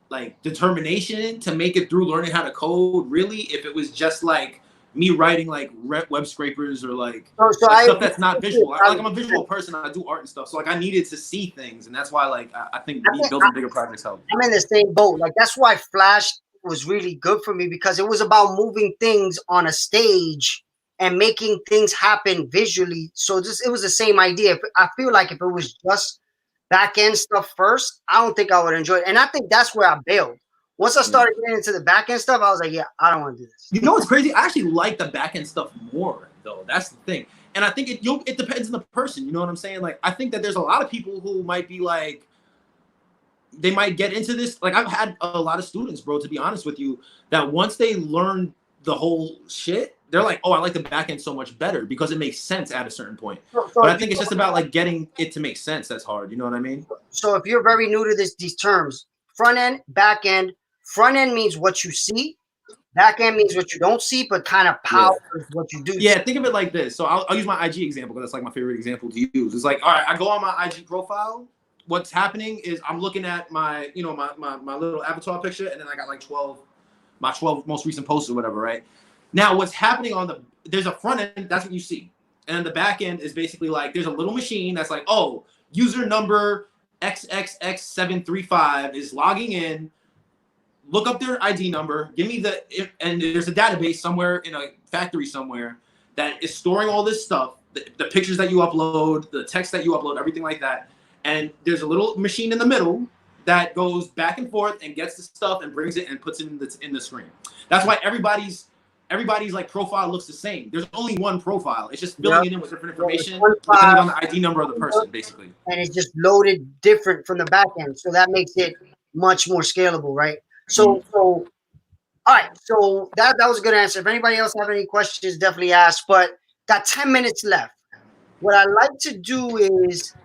like determination to make it through learning how to code really if it was just like me writing like web scrapers or like stuff that's not visual. I'm a visual person. I do art and stuff, so like I needed to see things, and that's why like I think me building bigger projects helped. I'm in the same boat. Like that's why Flash was really good for me because it was about moving things on a stage and making things happen visually. So it was the same idea. I feel like if it was just back end stuff first, I don't think I would enjoy it. And I think that's where I bailed. Once I started getting into the back end stuff, I was like, yeah, I don't want to do this. You know what's crazy? I actually like the back end stuff more, though. That's the thing. And I think it depends on the person. You know what I'm saying? Like, I think that there's a lot of people who might be like, they might get into this. Like, I've had a lot of students, bro, to be honest with you, that once they learn the whole shit, they're like, oh, I like the back end so much better because it makes sense at a certain point. But I think it's just about like getting it to make sense. That's hard. You know what I mean? So if you're very new to these terms, front end, back end. Front end means what you see. Back end means what you don't see, but kind of powers what you do. Yeah, think of it like this. So I'll use my IG example because that's like my favorite example to use. It's like, all right, I go on my IG profile. What's happening is I'm looking at my little avatar picture, and then I got like my 12 most recent posts or whatever, right? Now, what's happening there's a front end, that's what you see. And the back end is basically like, there's a little machine that's like, oh, user number XXX735 is logging in. Look up their ID number, give me and there's a database somewhere in a factory somewhere that is storing all this stuff, the pictures that you upload, the text that you upload, everything like that. And there's a little machine in the middle that goes back and forth and gets the stuff and brings it and puts it in the screen. That's why everybody's like profile looks the same. There's only one profile. It's just filling it in with different information depending on the ID number of the person, basically. And it's just loaded different from the back end. So that makes it much more scalable, right? So all right. So that was a good answer. If anybody else have any questions, definitely ask. But got 10 minutes left. What I like to do is,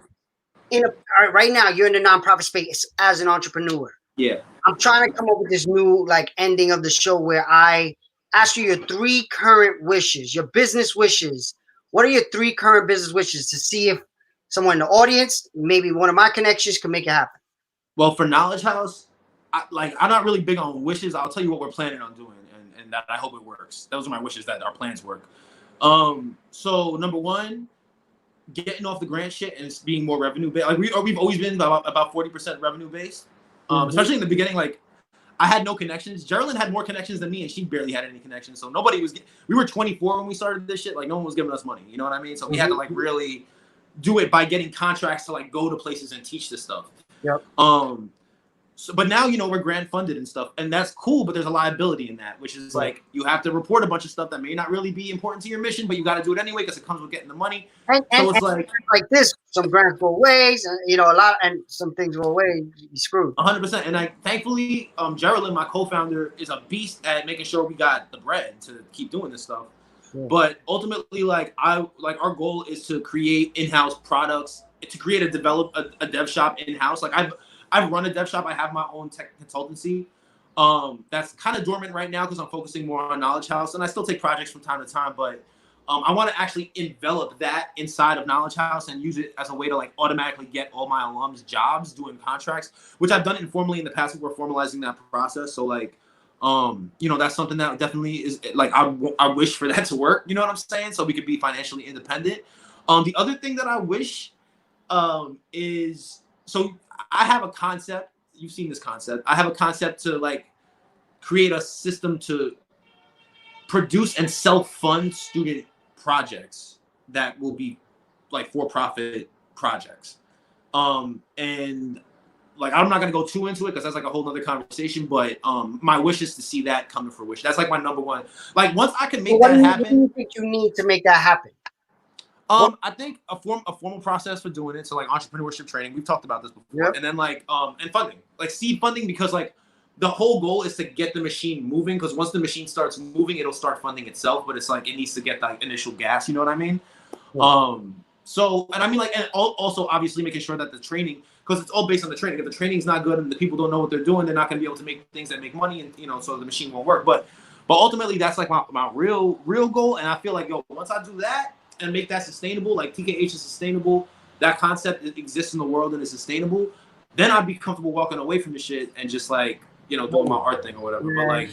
all right, right now you're in the nonprofit space as an entrepreneur. Yeah. I'm trying to come up with this new like ending of the show where I ask you your 3 current wishes, your business wishes. What are your 3 current business wishes to see if someone in the audience, maybe one of my connections, can make it happen? Well, for Knowledge House, I'm not really big on wishes. I'll tell you what we're planning on doing, and that I hope it works. Those are my wishes, that our plans work. So number 1, getting off the grant shit and being more revenue based. Like we've always been about 40% revenue based. Especially in the beginning, like I had no connections. Geraldine had more connections than me, and she barely had any connections. So nobody was. We were 24 when we started this shit. Like no one was giving us money. You know what I mean? So we had to like really do it by getting contracts to like go to places and teach this stuff. Yep. So, but now, you know, we're grant funded and stuff, and that's cool, but there's a liability in that, which is like you have to report a bunch of stuff that may not really be important to your mission, but you got to do it anyway because it comes with getting the money. So it's like this, some grants go away, you know, a lot, and some things go away, you screwed. 100%. And thankfully, Geraldine, my co-founder, is a beast at making sure we got the bread to keep doing this stuff. Yeah. But ultimately, like our goal is to create in-house products, to create a dev shop in-house. Like I've run a dev shop. I have my own tech consultancy. That's kind of dormant right now because I'm focusing more on Knowledge House, and I still take projects from time to time. But I want to actually envelop that inside of Knowledge House and use it as a way to like automatically get all my alums jobs doing contracts, which I've done informally in the past. We're formalizing that process. So like, you know, that's something that definitely is like I wish for that to work. You know what I'm saying? So we could be financially independent. The other thing that I wish is so. I have a concept. You've seen this concept. I have a concept to like create a system to produce and self-fund student projects that will be like for-profit projects. And like I'm not gonna go too into it because that's like a whole nother conversation. But my wish is to see that come to fruition. That's like my number one. Like once I can make that happen. What do you think you need to make that happen? I think a formal process for doing it. So like entrepreneurship training, we've talked about this before. Yep. And then like and funding, like seed funding, because like the whole goal is to get the machine moving. Because once the machine starts moving, it'll start funding itself. But it's like it needs to get that initial gas. You know what I mean? Yeah. So and I mean like and also obviously making sure that the training, because it's all based on the training. If the training's not good and the people don't know what they're doing, they're not going to be able to make things that make money, and you know, so the machine won't work. But ultimately, that's like my real goal. And I feel like once I do that and make that sustainable, like TKH is sustainable, that concept exists in the world and is sustainable, then I'd be comfortable walking away from the shit and just like, you know, doing my art thing or whatever. Yeah. But like,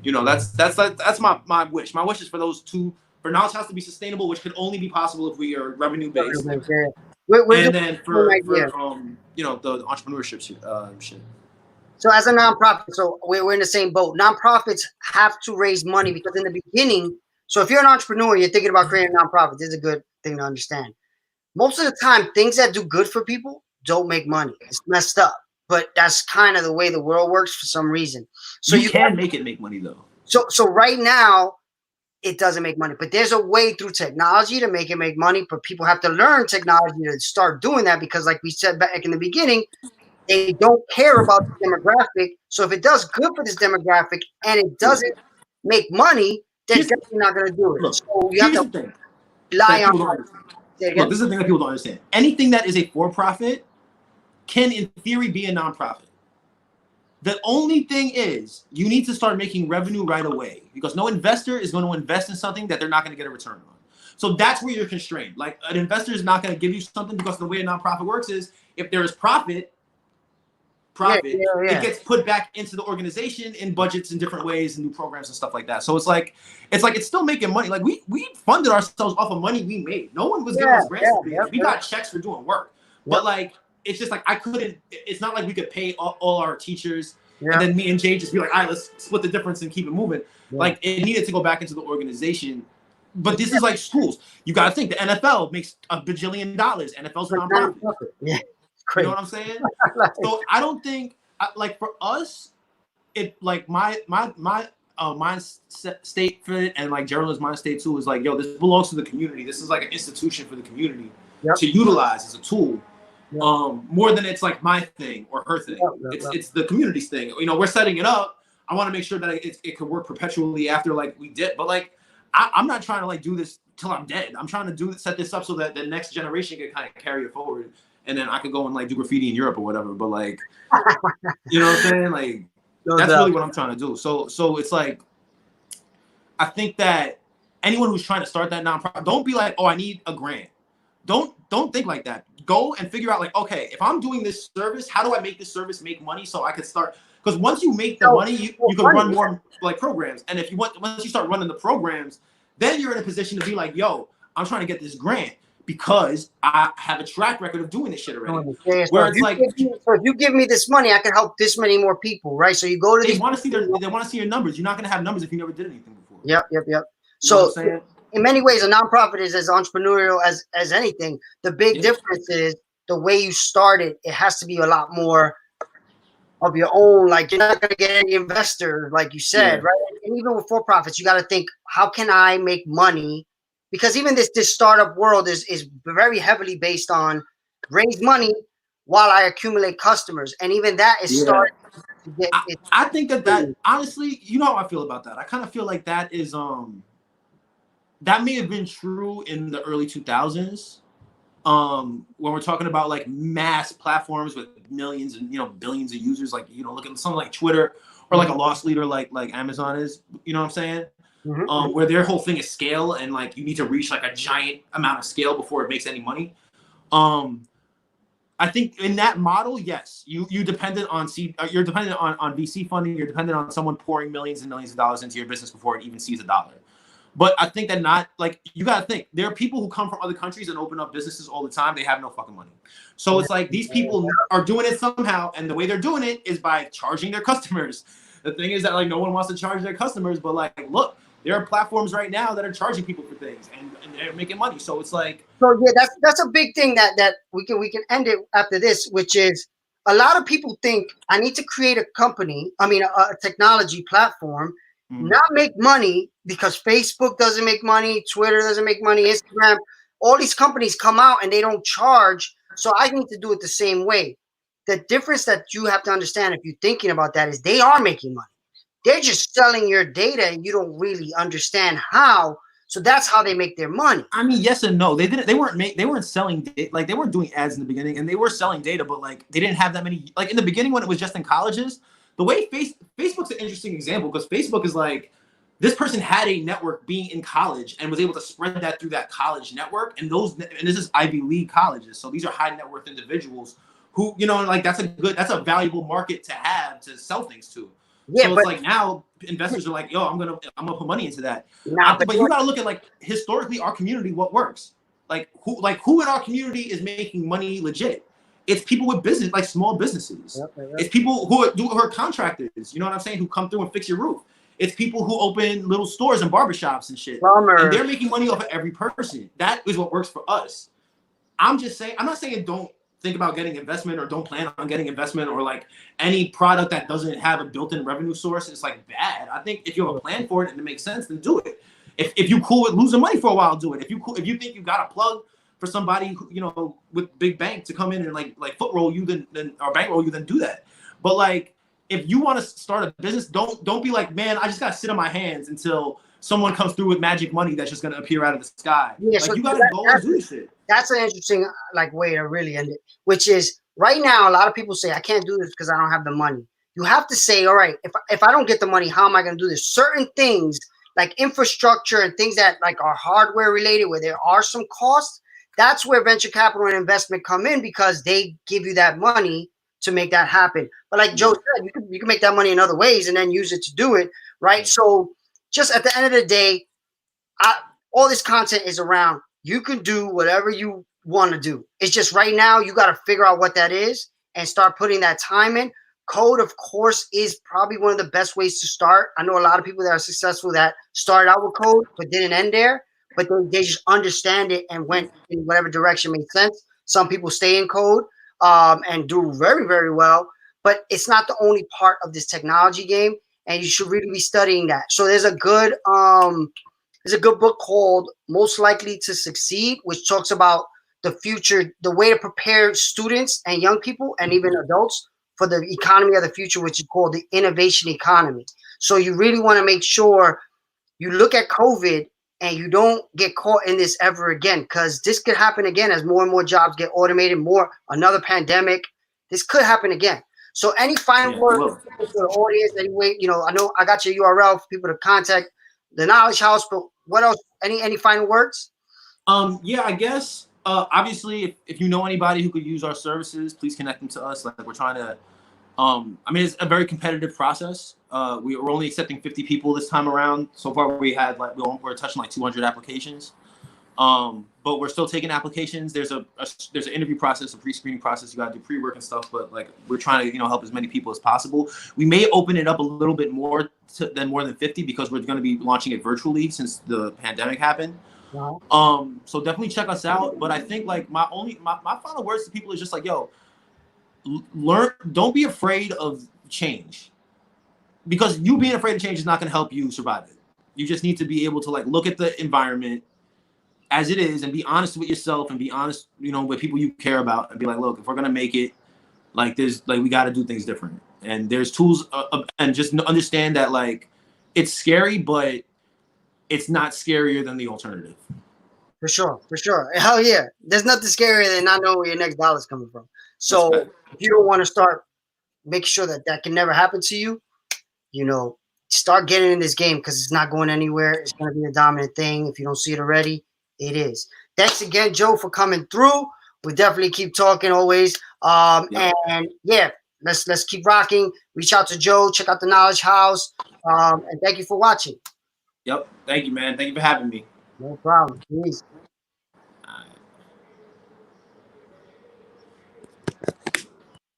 you know, that's my wish. My wish is for those two, for Knowledge House to be sustainable, which could only be possible if we are revenue based. And then for you know, the entrepreneurship shit. So as a nonprofit, so we're in the same boat. Nonprofits have to raise money because in the beginning, so if you're an entrepreneur, you're thinking about creating a nonprofit, this is a good thing to understand. Most of the time, things that do good for people don't make money. It's messed up, but that's kind of the way the world works for some reason. So you can make it make money though. So right now, it doesn't make money, but there's a way through technology to make it make money, but people have to learn technology to start doing that because like we said back in the beginning, they don't care about the demographic. So if it does good for this demographic and it doesn't make money, they're definitely not going to do it. Look, so you have to rely on. Look, this is the thing that people don't understand. Anything that is a for-profit can, in theory, be a nonprofit. The only thing is you need to start making revenue right away because no investor is going to invest in something that they're not going to get a return on. So that's where you're constrained. Like an investor is not going to give you something because the way a nonprofit works is if there is profit, it gets put back into the organization in budgets in different ways and new programs and stuff like that. So it's still making money. Like we funded ourselves off of money we made. No one was giving us grants. We got checks for doing work. But like it's just like it's not like we could pay all our teachers and then me and Jay just be like, all right, let's split the difference and keep it moving. Like it needed to go back into the organization. But this is like schools. You got to think the NFL makes $1 bajillion. NFL's a nonprofit. Yeah. You know what I'm saying? So I don't think like for us, it like my mind state for it and like Geraldine's mind state too is like, yo, this belongs to the community. This is like an institution for the community to utilize as a tool. More than it's like my thing or her thing. It's the community's thing. You know, we're setting it up. I want to make sure that it could work perpetually after like we did. But like I'm not trying to like do this till I'm dead. I'm trying to set this up so that the next generation can kind of carry it forward. And then I could go and like do graffiti in Europe or whatever. But like, you know what I'm saying? Like, that's really what I'm trying to do. So it's like, I think that anyone who's trying to start that nonprofit, don't be like, oh, I need a grant. Don't think like that. Go and figure out like, okay, if I'm doing this service, how do I make this service make money so I can start? Because once you make the money, you can run more like programs. And if you once you start running the programs, then you're in a position to be like, yo, I'm trying to get this grant because I have a track record of doing this shit already. Yeah, where it's like, so if you give me this money, I can help this many more people, right? So you go to they want to see your numbers. You're not going to have numbers if you never did anything before. Yep. You know So in many ways, a nonprofit is as entrepreneurial as anything. The big difference is the way you start it. It has to be a lot more of your own. Like, you're not going to get any investor, like you said, right? And even with for-profits, you got to think, how can I make money? Because even this startup world is very heavily based on raise money while I accumulate customers, and even that is starting to get. I think that honestly, you know how I feel about that. I kind of feel like that is that may have been true in the early 2000s, when we're talking about like mass platforms with millions and billions of users. Like look at something like Twitter or like a loss leader like Amazon is. You know what I'm saying? Mm-hmm. Where their whole thing is scale, and like you need to reach like a giant amount of scale before it makes any money. I think in that model, yes, you dependent on you're dependent on VC funding, you're dependent on someone pouring millions and millions of dollars into your business before it even sees a dollar. But I think that not like, you gotta think, there are people who come from other countries and open up businesses all the time. They have no fucking money. So it's like these people are doing it somehow, and the way they're doing it is by charging their customers. The thing is that like no one wants to charge their customers, but like look, there are platforms right now that are charging people for things and they're making money. So it's like, so yeah, that's a big thing that we can end it after this, which is a lot of people think I need to create a company, a technology platform, not make money because Facebook doesn't make money, Twitter doesn't make money, Instagram, all these companies come out and they don't charge. So I need to do it the same way. The difference that you have to understand if you're thinking about that is they are making money. They're just selling your data and you don't really understand how. So that's how they make their money. I mean, yes and no. They weren't selling like they weren't doing ads in the beginning, and they were selling data, but like they didn't have that many. Like in the beginning when it was just in colleges, the way Facebook's an interesting example, because Facebook is like, this person had a network being in college and was able to spread that through that college network, and this is Ivy League colleges, so these are high net worth individuals who like that's a valuable market to have to sell things to. Yeah, so it's like now investors are like, yo, I'm gonna put money into that. But you gotta look at like historically our community, what works. Like who in our community is making money legit? It's people with business, like small businesses. Yep. It's people who are contractors, you know what I'm saying, who come through and fix your roof. It's people who open little stores and barbershops and shit. And they're making money off of every person. That is what works for us. I'm not saying don't think about getting investment or don't plan on getting investment, or like any product that doesn't have a built-in revenue source is like bad. I think if you have a plan for it and it makes sense, then do it. If you cool with losing money for a while, do it. If you think you got a plug for somebody with big bank to come in and like foot roll you, then or bankroll you, then do that. But like if you want to start a business, don't be like, man, I just gotta sit on my hands until someone comes through with magic money that's just gonna appear out of the sky. Yeah, like so you gotta go and do this shit. That's an interesting way to really end it, which is right now a lot of people say I can't do this because I don't have the money. You have to say, all right, if I don't get the money, how am I going to do this? Certain things like infrastructure and things that like are hardware related, where there are some costs, that's where venture capital and investment come in, because they give you that money to make that happen. But like Joe said, you can make that money in other ways and then use it to do it, right? So just at the end of the day, all this content is around, you can do whatever you want to do. It's just right now you got to figure out what that is and start putting that time in. Code, of course, is probably one of the best ways to start. I know a lot of people that are successful that started out with code but didn't end there, but they just understand it and went in whatever direction made sense. Some people stay in code and do very, very well, but it's not the only part of this technology game, and you should really be studying that. So there's a good book called Most Likely to Succeed, which talks about the future, the way to prepare students and young people and even adults for the economy of the future, which is called the innovation economy. So you really want to make sure you look at COVID and you don't get caught in this ever again, because this could happen again as more and more jobs get automated, another pandemic. This could happen again. So any final words for the audience, anyway, I know I got your URL for people to contact the Knowledge House. But what else? Any final words? Yeah, I guess obviously if you know anybody who could use our services, please connect them to us. Like we're trying to I mean, it's a very competitive process. We're only accepting 50 people this time around. So far, we had like we're touching like 200 applications, but we're still taking applications. There's there's an interview process, a pre-screening process. You got to do pre-work and stuff. But like we're trying to help as many people as possible. We may open it up a little bit more than more than 50 because we're going to be launching it virtually since the pandemic happened. Wow. So definitely check us out. But I think like my final words to people is just like, yo, learn, don't be afraid of change, because you being afraid of change is not going to help you survive it. You just need to be able to like look at the environment as it is and be honest with yourself and be honest, with people you care about, and be like, look, if we're going to make it, like there's like we got to do things different, and there's tools and just understand that like it's scary, but it's not scarier than the alternative. For sure. Hell yeah. There's nothing scarier than not knowing where your next dollar is coming from. So if you don't want to start making sure that can never happen to you, start getting in this game, because it's not going anywhere. It's going to be a dominant thing. If you don't see it already, it is. Thanks again, Joe, for coming through. We definitely keep talking always. And yeah, let's keep rocking. Reach out to Joe. Check out the Knowledge House. And thank you for watching. Yep. Thank you, man. Thank you for having me. No problem. Peace.